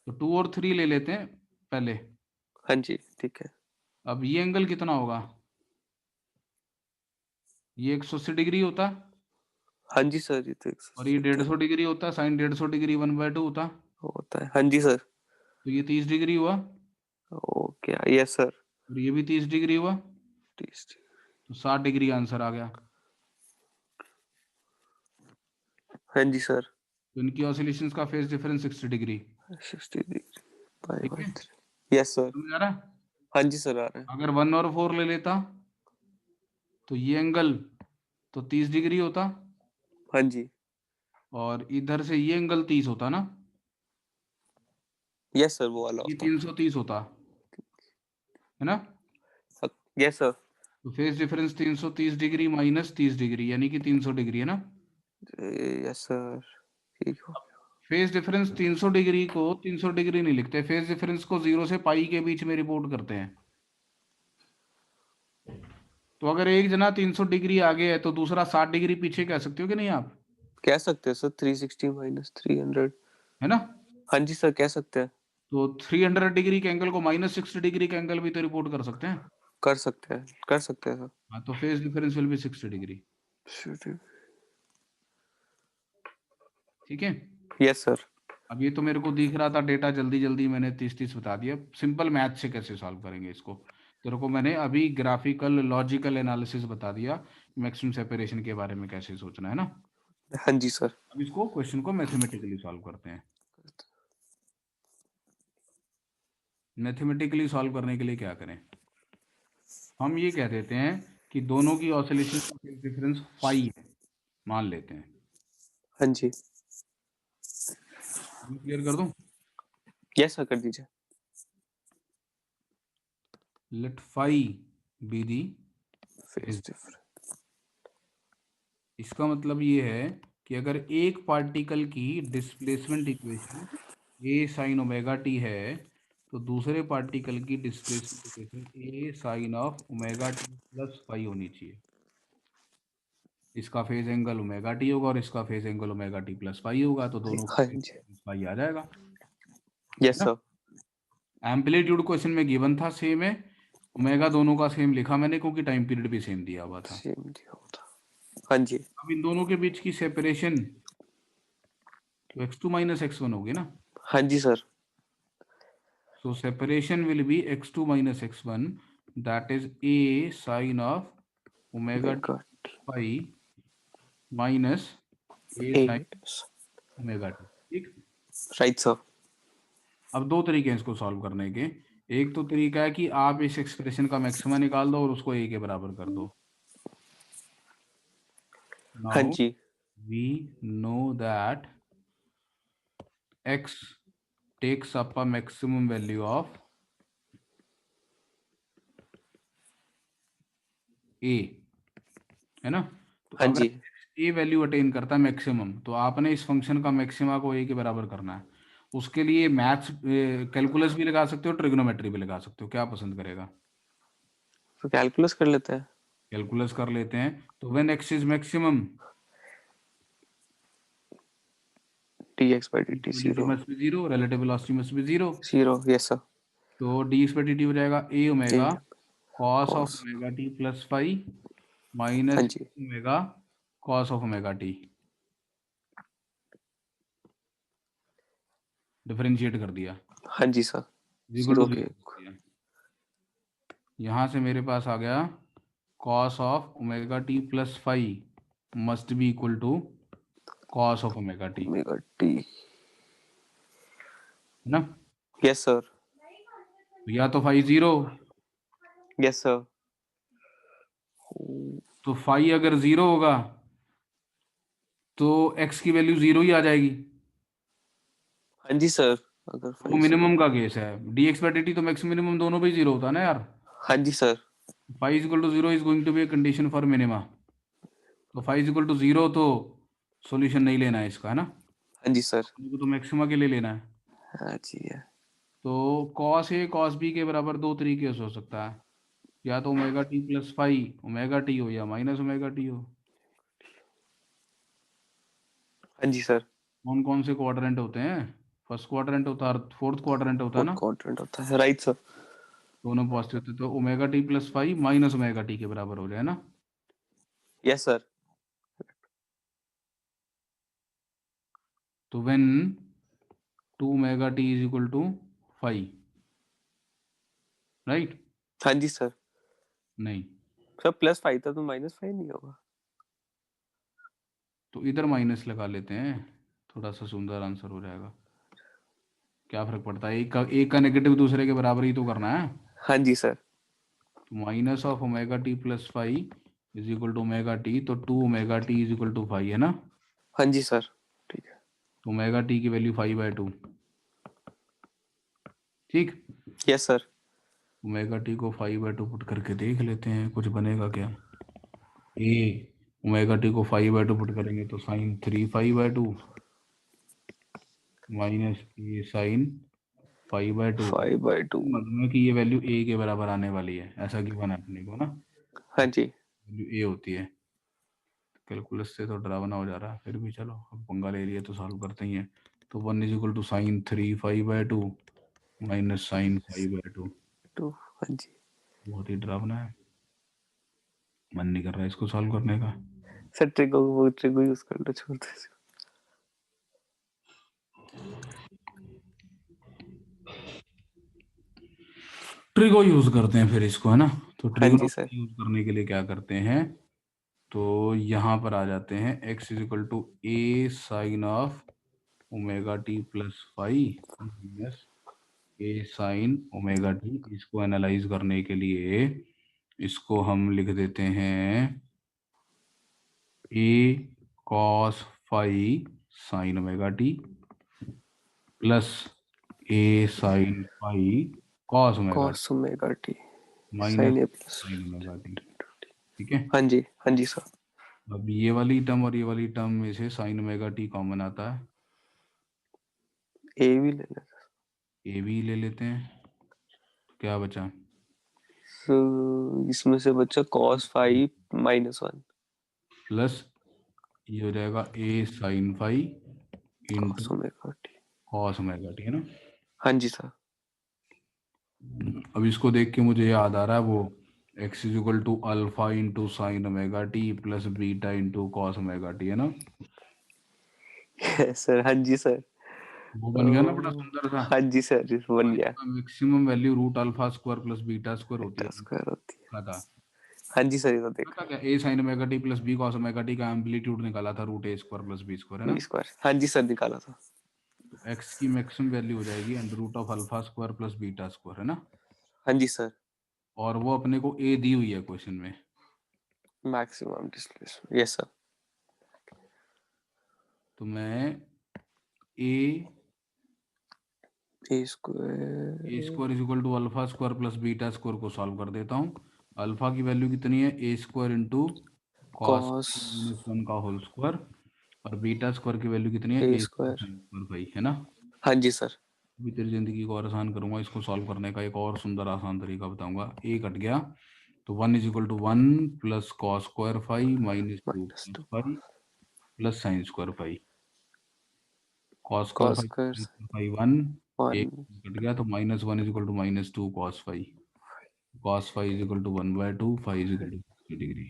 तो 2 और 3 ले लेते हैं पहले। हाँ जी ठीक है। अब ये एंगल कितना होगा? ये 180 डिग्री होता हाँ जी सर, ये तो और ये 170 150 डिग्री होता, साइन 150 डिग्री 1/2 होता, होता है। हाँ जी सर। तो ये 30 डिग्री हुआ ओके यस सर। और ये भी 30 डिग्री हुआ, 30। तो 60 डिग्री आंसर आ गया। हाँ जी सर। तो इनकी ऑसिलेशंस का phase difference 60 degree. 60 degree by ठीक है, 1/3। Yes sir. समझ आ रहा है? हाँ जी सर आ रहा है। अगर 1 और 4 ले लेता तो ये एंगल तो 30 डिग्री होता हाँ जी। और इधर से ये एंगल 30 होता ना, यस सर, वो वाला ये होता। 330 होता है ना। Yes sir. तो phase difference 330 degree minus 30 degree यानी कि 300 डिग्री है ना। यस सर, ठीक हो। फेज डिफरेंस 300 डिग्री को 300 डिग्री नहीं लिखते, फेज डिफरेंस को 0 से पाई के बीच में रिपोर्ट करते हैं। तो अगर एक जना 300 डिग्री आगे है तो दूसरा 60 डिग्री पीछे कह सकते हो कि नहीं आप? कह सकते हैं सर, 360 माइनस 300। है ना। हाँ जी सर, कह सकते हैं। तो 300 डिग्री के एंगल को माइनस 60 डिग्री के एंगल भी तो रिपोर्ट कर सकते हैं। कर सकते हैं, कर सकते हैं हाँ तो phase difference will be 60 degree. Sir. ठीक है। Yes sir. अब ये तो मेरे को दिख रहा था डेटा, जल्दी जल्दी मैंने 30 बता दिया। सिंपल मैथ से कैसे सॉल्व करेंगे इसको, तेरे को मैंने अभी ग्राफिकल लॉजिकल एनालिसिस बता दिया, मैक्सिमम सेपरेशन के बारे में कैसे सोचना है ना। हाँ जी सर। अब इसको क्वेश्चन को मैथमेटिकली सॉल्व करते हैं। मैथमेटिकली सॉल्व करने के लिए क्या करें, हम ये कह देते हैं कि दोनों की ऑसिलेशन का फेज डिफरेंस फाई है, मान लेते हैं। हाँ जी। क्लियर कर दूं? यस सर, कर दीजिए। Let phi be the phase phase. Difference. इसका मतलब ये है कि अगर एक पार्टिकल की displacement equation A sine omega t है तो दूसरे पार्टिकल की displacement equation A sine of omega t plus phi होनी चाहिए। इसका फेज एंगल ओमेगा टी होगा और इसका phase angle omega t plus phi होगा, तो दोनों का हाँ फेज जी। फाई आ जाएगा, है यस ना। सर। एम्पलीट्यूड क्वेश्चन में गिवन था सेम है, ओमेगा दोनों का सेम लिखा मैंने क्योंकि टाइम पीरियड भी सेम दिया हुआ था। सेम दिया होता। हाँ जी। अब इन दोनों के बीच की सेपरेशन तो x2 माइनस x1 होगी ना। हाँ जी sir. So separation will be x2 minus x1, that is a sine of omega t omega phi minus a A. sin omega t। ठीक। Right sir. अब दो तरीके हैं इसको सॉल्व करने के। एक तो तरीका है कि आप इस एक्सप्रेशन का मैक्सिमा निकाल दो और उसको a के बराबर कर दो। हाँ Now ji. we know that x takes up a maximum value of a, है ना। तो हाँ अगर जी। ए वैल्यू अटेन करता है मैक्सिमम तो आपने इस फंक्शन का मैक्सिमा को ए के बराबर करना है। उसके लिए मैथ्स कैलकुलस भी लगा सकते हो, ट्रिग्नोमेट्री भी लगा सकते हो, क्या पसंद करेगा? तो कैलकुलस कर लेते हैं। कैलकुलस कर लेते हैं। तो when x is maximum d x by d t durability zero. Must be zero, relative velocity must be zero. Zero yes sir. तो d x by d t हो जाएगा a a omega cos of cos. Omega t plus five हाँ माइनस जी। Omega cos of omega t. Differentiate कर दिया, हाँ जी सर। इक्वल टू जीरो के। जीरो कर दिया। यहाँ से मेरे पास आ गया cos of omega t plus five must be equal to cos of omega t, omega t. है ना। Yes sir. तो या तो फाइव जीरो, यस सर। तो फाइव अगर जीरो होगा तो एक्स की वैल्यू जीरो ही आ जाएगी। हाँ जी सर। अगर तो वो 5 जीरो। मिनिमम का केस है, d x by d t तो मैक्स मिनिमम दोनों पे ही जीरो होता है ना यार। हाँ जी sir. Five is equal to zero is going to be a condition for minima. तो five is equal to zero तो सॉल्यूशन नहीं लेना है इसका, है ना, हाँ जी सर। हमको तो मैक्सिमा के लिए लेना है। हाँ जी है। तो कॉस ए कॉस बी के बराबर दो तरीके से हो सकता है, या तो omega t plus five omega T हो या माइनस ओमेगा टी हो। हाँ जी सर, कौन कौन से क्वाड्रेंट होते हैं? फर्स्ट क्वाड्रेंट होता है, फोर्थ क्वाड्रेंट होता है फोर्थ ना। क्वाड्रेंट होता है, राइट सर। दोनों पॉजिटिव होते हैं, तो omega t plus five minus omega t के बराबर हो जाए ना। Yes sir. तो when two omega t is equal to five, right? हाँ जी सर। नहीं, सर +5 था तो -5 नहीं होगा? तो इधर माइनस लगा लेते हैं, थोड़ा सा सुंदर आंसर हो जाएगा। क्या फर्क पड़ता है, एक का नेगेटिव दूसरे के बराबर ही तो करना है। हाँ जी सर। तो minus of omega t plus five is equal to omega t, तो two omega t is equal to five है ना। हाँ जी सर। ठीक है। तो ओमेगा टी की वैल्यू 5/2। ठीक। Yes sir. ओमेगा टी को 5/2 पुट करके देख लेते हैं कुछ बनेगा क्या। ए ओमेगा टी को 5/2 पुट करेंगे तो साइन 3 5/2 माइनस ये साइन 5/2। 5/2। मतलब कि ये वैल्यू ए के बराबर आने वाली है, ऐसा गिवन है अपने को ना। हाँ जी। वैल्यू ए होती है। कैलकुलस से तो डरावना हो जा रहा है, फिर भी चलो अब पंगा ले रही है तो सॉल्व करते ही हैं। तो 1 is equal to sine 3 5/2 minus sine 5/2। 2। हाँ जी बहुत ही डरावना है, मन नहीं कर रहा है इसको सॉल्व करने का। सर, ट्रिक यूज कर लो, छोड़ दो इसको। ट्रिगो यूज करते हैं फिर इसको, है ना। तो हाँ जी सर। ट्रिगोनोमेट्री यूज करने के लिए क्या करते हैं, तो यहाँ पर आ जाते हैं x is equal to a sine of omega t plus five minus a sine omega t. इसको एनालाइज करने के लिए इसको हम लिख देते हैं a cos five sine omega t plus a sine five cos omega t cos omega t minus sine a plus. Sine omega t. ठीक है। हाँ जी, हाँ जी सर। अब ये वाली टर्म और ये वाली टर्म में से साइन ओमेगा टी कॉमन आता है, ए भी ले लेते। ए भी ले लेते हैं, तो क्या बचा? So, इसमें से बचा cos 5 -1। प्लस ये हो जाएगा a sine five cos into omega t. Cos omega t, है ना। हाँ जी सर। अब इसको देख के मुझे याद आ रहा है वो x is equal to alpha into sine omega t plus beta into cos omega t, है ना। सर हाँ जी सर। वो बन गया ना बड़ा सुंदर सा। हाँ जी सर, बन गया। Maximum value root alpha square plus beta square होती बीटा है, स्क्वायर होती है। देखा था। हाँ जी सर, ये तो देखा। पता क्या, a sine omega t plus b cos omega t का एम्पलीट्यूड निकाला था root a square plus B square, है बी ना। स्क्वायर, हाँ जी सर, निकाला था। तो x की मैक्सिमम वैल्यू हो जाएगी under root of alpha square plus beta square, है ना। हाँ जी सर। और वो अपने को a दी हुई है क्वेश्चन में। Maximum displacement, yes sir. तो मैं a a square is equal to alpha square plus beta square को सॉल्व कर देता हूँ। अल्फा की वैल्यू कितनी है, a square into cos cos minus one का होल स्क्वायर, और बीटा स्क्वायर की वैल्यू कितनी है, ए ए स्क्वायर। स्क्वायर भाई, है ना। हाँ जी सर। अभी तेरी जिंदगी को और आसान करूंगा, इसको सॉल्व करने का एक और सुंदर आसान तरीका बताऊंगा। ए कट गया तो 1 is equal to 1 plus cos square five minus two -2 five plus sine square five. Cos square cos square five five 1, एक 1। कट गया तो -1 is equal to -2 cos five. cos phi is equal to 1/2, phi is equal to 60 degree.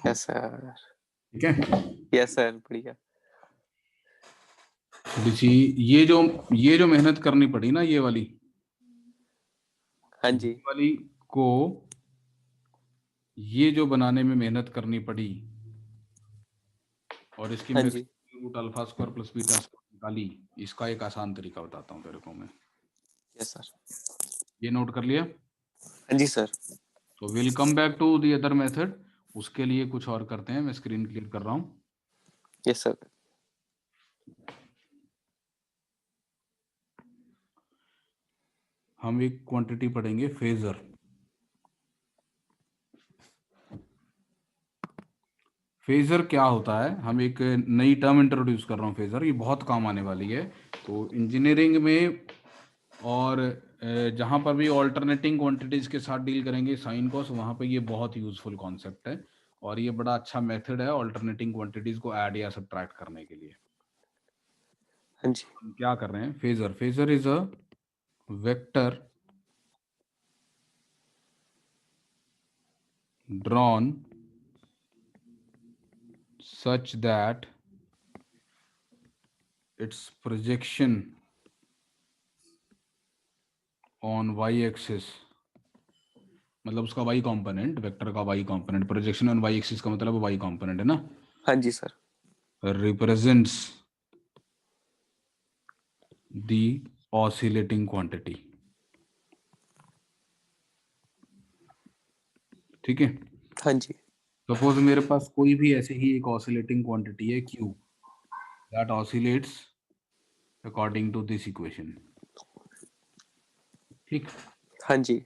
Yes sir. ठीक है। यस सर, बढ़िया। थोड़ी सी ये जो मेहनत करनी पड़ी ना, ये हाँ जी। वाली को ये जो बनाने में मेहनत करनी पड़ी, और इसकी हाँ मैं जी। Root alpha square plus beta square निकाली, इसका एक आसान तरीका बताता हूँ तेरे को मैं। Yes sir. ये नोट कर लिया। हाँ जी सर। तो will come back to the other method. उसके लिए कुछ और करते हैं, मैं स्क्रीन क्लियर कर रहा हूँ। Yes sir. हम एक क्वांटिटी पढ़ेंगे, फेजर। फेजर क्या होता है, हम एक नई टर्म इंट्रोड्यूस कर रहा हूँ फेजर, ये बहुत काम आने वाली है। तो इंजीनियरिंग में और जहां पर भी ऑल्टरनेटिंग क्वांटिटीज के साथ डील करेंगे साइन कॉस, वहां पे ये बहुत यूजफुल कॉन्सेप्ट है और ये बड़ा अच्छा मेथड है ऑल्टरनेटिंग क्वांटिटीज को ऐड या सब्ट्रैक्ट करने के लिए। हाँ जी। हम क्या कर रहे हैं, phasor, phasor is a vector drawn such that its projection on y axis, मतलब उसका y कंपोनेंट, वेक्टर का y component, projection on y axis का मतलब y कंपोनेंट है ना, हाँ जी sir. Represents the oscillating quantity. ठीक है, हाँ जी। सपोज मेरे पास कोई भी ऐसे ही एक ऑसिलेटिंग क्वांटिटी है q that oscillates according to this equation. ठीक, हाँ जी।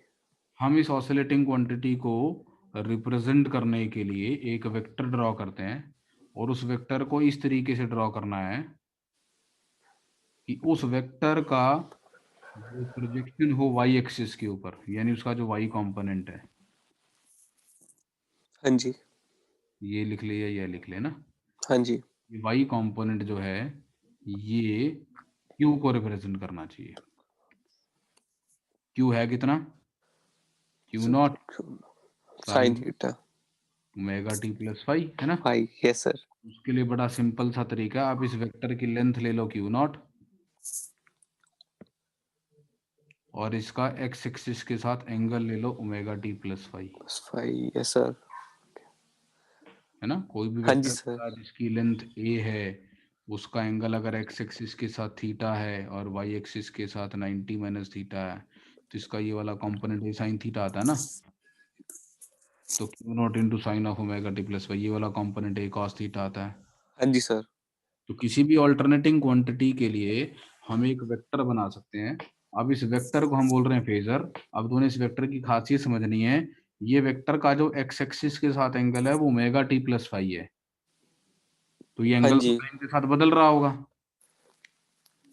हम इस ऑसिलेटिंग क्वांटिटी को रिप्रेजेंट करने के लिए एक वेक्टर ड्रॉ करते हैं और उस वेक्टर को इस तरीके से ड्रॉ करना है कि उस वेक्टर का जो प्रोजेक्शन हो वाई एक्सिस के ऊपर, यानी उसका जो वाई कंपोनेंट है, हाँ जी। ये लिख ले या ये लिख ले ना, हाँ जी। ये वाई कंपोनेंट जो है ये क्यू को रिप्रेजेंट करना चाहिए। क्यू है कितना, Q not sine sine theta omega t plus five है ना। फाई। Yes sir. उसके लिए बड़ा सिंपल सा तरीका, आप इस वेक्टर की लेंथ ले लो क्यू नॉट और इसका एक्स एक्सिस के साथ एंगल ले लो omega t plus five, phi. Yes sir. है ना। कोई भी हाँ जी वेक्टर के सर। साथ जिसकी लेंथ ए है उसका एंगल अगर एक्स एक्सिस के साथ थीटा है और वाई एक्सिस के साथ 90 माइनस थीटा है तो इसका ये वाला कंपोनेंट ये साइन थीटा आता है ना, तो Q not into sine of omega t plus y, ये वाला कंपोनेंट ए कॉस थीटा आता है। हाँ जी सर। तो किसी भी ऑल्टरनेटिंग क्वांटिटी के लिए हम एक वेक्टर बना सकते हैं। अब इस वेक्टर को हम बोल रहे हैं फेजर। अब तुम्हें इस वेक्टर की खासियत समझनी है, ये वेक्टर का जो एक्स एक्सिस के साथ एंगल है वो ओमेगा टी प्लस फाइव है, तो ये हाँ एंगल तो जी। टाइम के साथ बदल रहा होगा।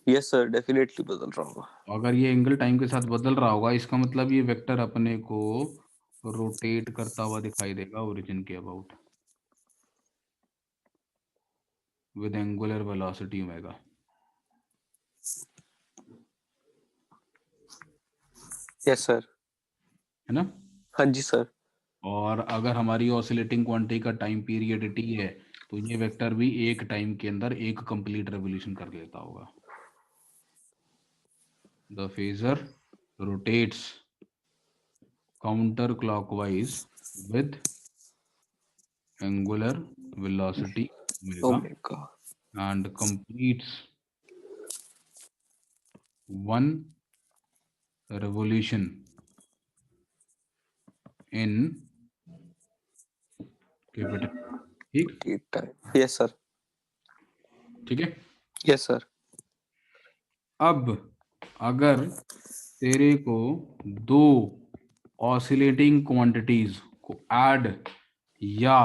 यस सर, डेफिनेटली बदल रहा होगा। अगर ये एंगल टाइम के साथ बदल रहा होगा इसका मतलब ये वेक्टर अपने को रोटेट करता हुआ दिखाई देगा ओरिजिन के about with angular velocity omega, yes sir. है ना। हाँ जी सर। और अगर हमारी ऑसिलेटिंग क्वांटिटी का टाइम पीरियड टी है तो ये वेक्टर भी एक टाइम के अंदर एक कंप्लीट रेवोल्यूशन कर लेता होगा। The phasor rotates counter clockwise with angular velocity omega omega. and completes one revolution in capital। ठीक, टाइम। Yes sir. ठीक है। Yes sir. अब अगर तेरे को दो ऑसिलेटिंग क्वांटिटीज को ऐड या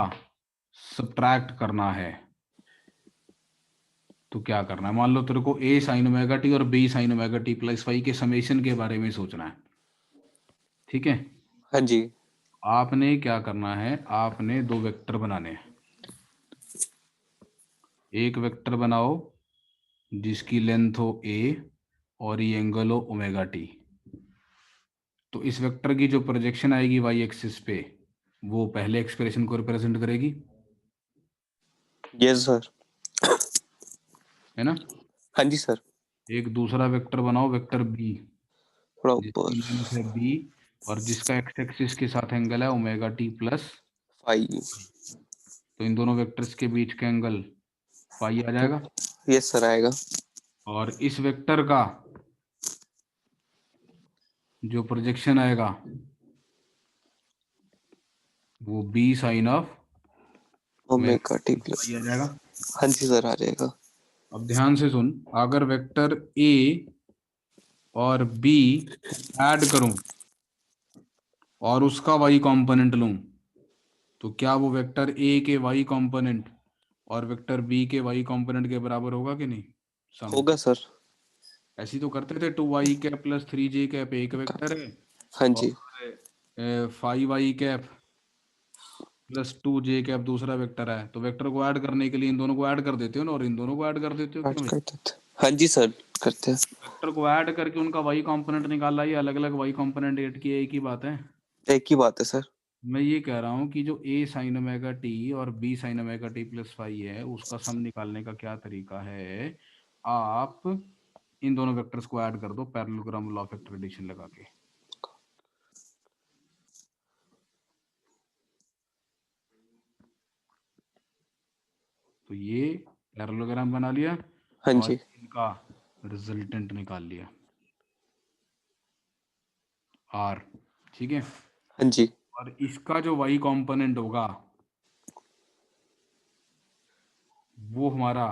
सब्ट्रैक्ट करना है तो क्या करना है। मान लो तेरे को ए साइन ओमेगा टी और B sine omega t plus five के समेशन के बारे में सोचना है। ठीक है, हाँ जी। आपने क्या करना है, आपने दो वेक्टर बनाने हैं। एक वेक्टर बनाओ जिसकी लेंथ हो ए और ये एंगल हो ओमेगा टी, तो इस वेक्टर की जो प्रोजेक्शन आएगी वाई एक्सिस पे वो पहले एक्सप्रेशन को रिप्रेजेंट करेगी, यस सर। है ना। हाँ जी सर। एक दूसरा वेक्टर बनाओ वेक्टर बी थोड़ा जिसकी ऊपर। लेंथ है बी और जिसका एक्स एक्सिस के साथ एंगल है ओमेगा टी प्लस, फाइव। तो इन दोनों वेक्टर्स के बीच का एंगल फाई आ जाएगा। यस सर, आएगा। और इस वेक्टर का जो प्रोजेक्शन आएगा वो b sine of omega t plus. Phi आ जाएगा। हाँ जी सर, आ जाएगा। अब ध्यान से सुन, अगर वेक्टर ए और बी ऐड करूं और उसका वाई कंपोनेंट लूं तो क्या वो वेक्टर ए के वाई कंपोनेंट और वेक्टर बी के वाई कंपोनेंट के बराबर होगा कि नहीं, सम। होगा सर। ऐसे ही तो करते थे, 2y cap plus 3j cap एक वेक्टर है, हाँ जी, और 5y cap plus 2j cap दूसरा वेक्टर है। तो वेक्टर को ऐड करने के लिए इन दोनों को ऐड कर देते हो ना, और इन दोनों को ऐड कर देते हो, ऐड क्यों भाई? कर देते। हाँ जी सर, करते हैं। वेक्टर को ऐड करके उनका y कंपोनेंट निकाला, ये अलग अलग y कंपोनेंट ऐड किए, एक ही बात है। एक ही बात है सर। मैं ये कह रहा हूँ कि जो a साइन ओमेगा टी और b sine omega t plus phi है, उसका सम निकालने का क्या तरीका है? आप इन दोनों वेक्टर्स को ऐड कर दो पैरेललोग्राम लॉ फैक्टर एडिशन लगा के। तो ये पैरेललोग्राम बना लिया हाँ और जी, इनका रिजल्टेंट निकाल लिया r, ठीक है। हाँ जी, और इसका जो y कंपोनेंट होगा वो हमारा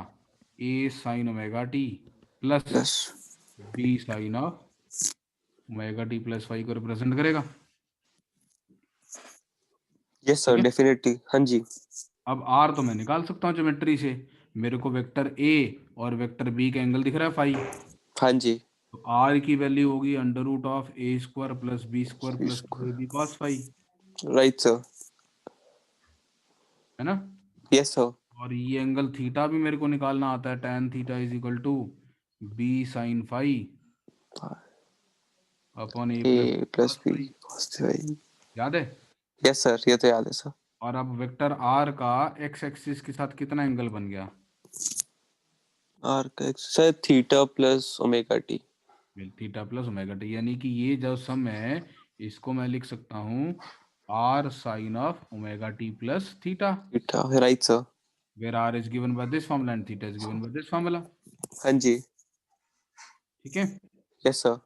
a sine omega t plus plus. b sine of omega t plus phi को रिप्रेजेंट करेगा, यस ठीक सर, है। डेफिनेटली, हाँ जी। अब r तो मैं निकाल सकता हूँ ज्योमेट्री से, मेरे को वेक्टर a और वेक्टर b का एंगल दिख रहा है फाई। हाँ जी, तो r की वैल्यू होगी under root of A square plus B square plus two A B cos phi, right sir. है ना। Yes sir. और ये एंगल थीटा भी मेरे को निकालना आता है, tan theta is equal to B sine phi upon A plus A plus cos B phi, cos phi. याद है। यस सर, ये तो याद है सर। और अब वेक्टर r का x एक्सिस के साथ कितना एंगल बन गया? आर का x sir theta plus omega T. Theta plus omega T, यानी कि ये जो सम है इसको मैं लिख सकता हूँ r sine of omega t plus theta, theta, right sir. Where r is given by this formula and theta is given by this formula, हाँ जी, ठीक है। Yes sir.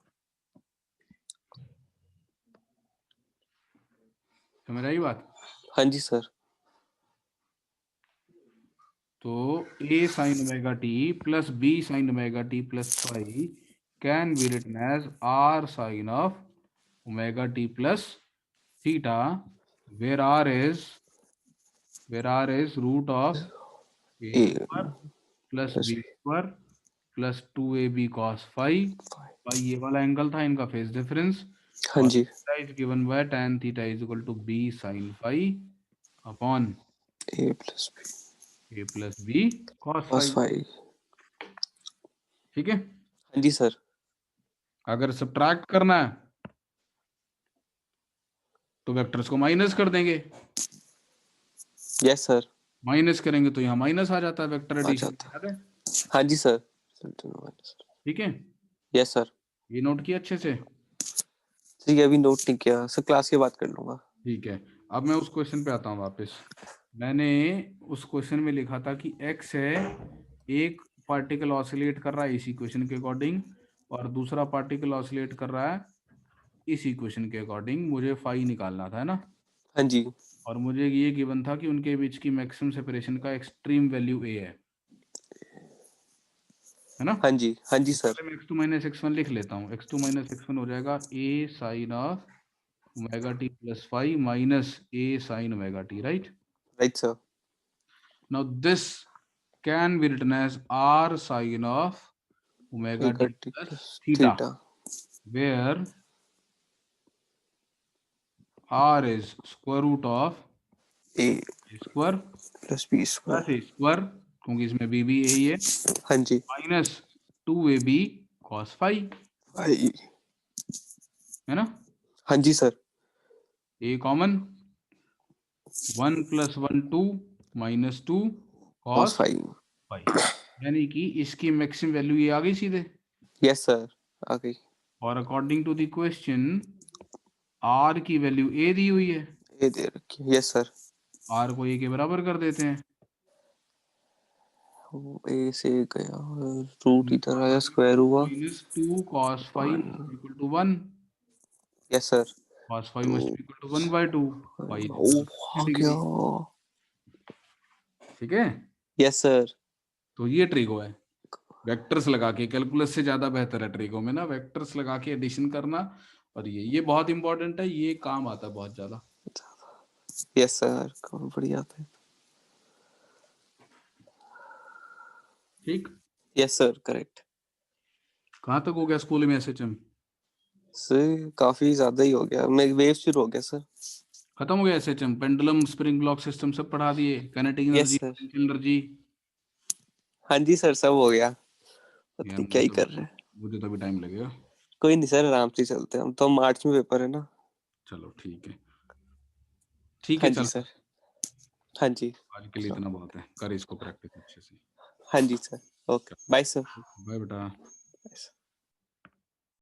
समझ आई बात? हाँ जी सर। तो a sine omega t plus b sine omega t plus phi can be written as r sine of omega t plus theta, where r is root of A A square plus plus b b. Square plus 2ab cos five, phi ये वाला एंगल था इनका फेस डिफरेंस, हाँ और जी, theta is given by tan theta is equal to b sin phi upon A plus b a plus b cos cos five, phi. ठीक है। हाँ जी सर। अगर सब्ट्रैक्ट करना है तो वेक्टर्स को माइनस कर देंगे, यस सर, माइनस करेंगे तो यहाँ माइनस आ जाता है वेक्टर आ एडिशन, जाता। याद है, हाँ जी सर। ठीक है। Yes sir. ये नोट किया अच्छे से, ठीक है, अभी नोट नहीं किया सर, क्लास के बाद कर लूंगा। ठीक है। अब मैं उस क्वेश्चन पे आता हूँ वापस। मैंने उस क्वेश्चन में लिखा था कि x है, एक पार्टिकल ऑसिलेट कर रहा है इस इक्वेशन के अकॉर्डिंग, और दूसरा पार्टिकल ऑसिलेट कर रहा है इस इक्वेशन के अकॉर्डिंग, मुझे फाई निकालना था, है ना। हाँ जी, और मुझे ये गिवन था कि उनके बीच की मैक्सिमम सेपरेशन का एक्सट्रीम वैल्यू a है ना। हाँ जी, हाँ जी तो सर। पहले मैं x2 माइनस x1 लिख लेता हूँ, x2 माइनस x1 हो जाएगा a sine of omega t plus five minus a sine omega t, right. Right sir. Now this can be written as r sine of omega omega t t plus plus theta, theta. where r is square root of a a square plus b plus square. a square, क्योंकि इसमें b भी यही है, हाँ जी, माइनस 2ab cos फाइव, आई। है ना। हाँ जी sir. a common, 1 plus 1 2 minus 2 cos cos five. Five, यानी कि इसकी मैक्सिमम वैल्यू ये आ गई सीधे। यस सर, आ गई। और according to the question r की वैल्यू a दी हुई है, ये दे रखी, यस सर। r को a के बराबर कर देते हैं, ए से गया, रूट इधर आया, स्क्वायर हुआ। Minus 2 cos five one. Equal to 1, yes sir. cos five two. Must equal to 1/2, five is oh, equal आ टू गया। डिग्री, ठीक है। Yes sir. तो ये ट्रिको है, वेक्टर्स लगा के, कैलकुलस से ज्यादा बेहतर है ट्रिको में ना वेक्टर्स लगा के एडिशन करना, और ये बहुत इंपॉर्टेंट है, ये काम आता है बहुत ज्यादा, यस सर, बढ़िया था। ठीक। Yes sir, correct. कहाँ तक हो गया स्कूल में एसएचएम? सर काफी ज्यादा ही हो गया, मैं वेव शुरू हो गया सर। खत्म हो गया SHM? Pendulum, spring block system सब पढ़ा दिए? Kinetic yes energy, sir. Potential energy? हाँ जी सर, सब हो गया। पता यार नहीं क्या ही कर रहे हैं। मुझे तो अभी टाइम लगेगा। कोई नहीं सर, आराम से चलते हैं, हम तो मार्च में पेपर है ना। चलो ठीक है, ठीक है हाँ जी चल। सर। हाँ जी। आज के लिए इतना बहुत है, कर इसको प्रैक्टिस अच्छे से। हाँ जी sir. Okay bye sir. Bye बेटा।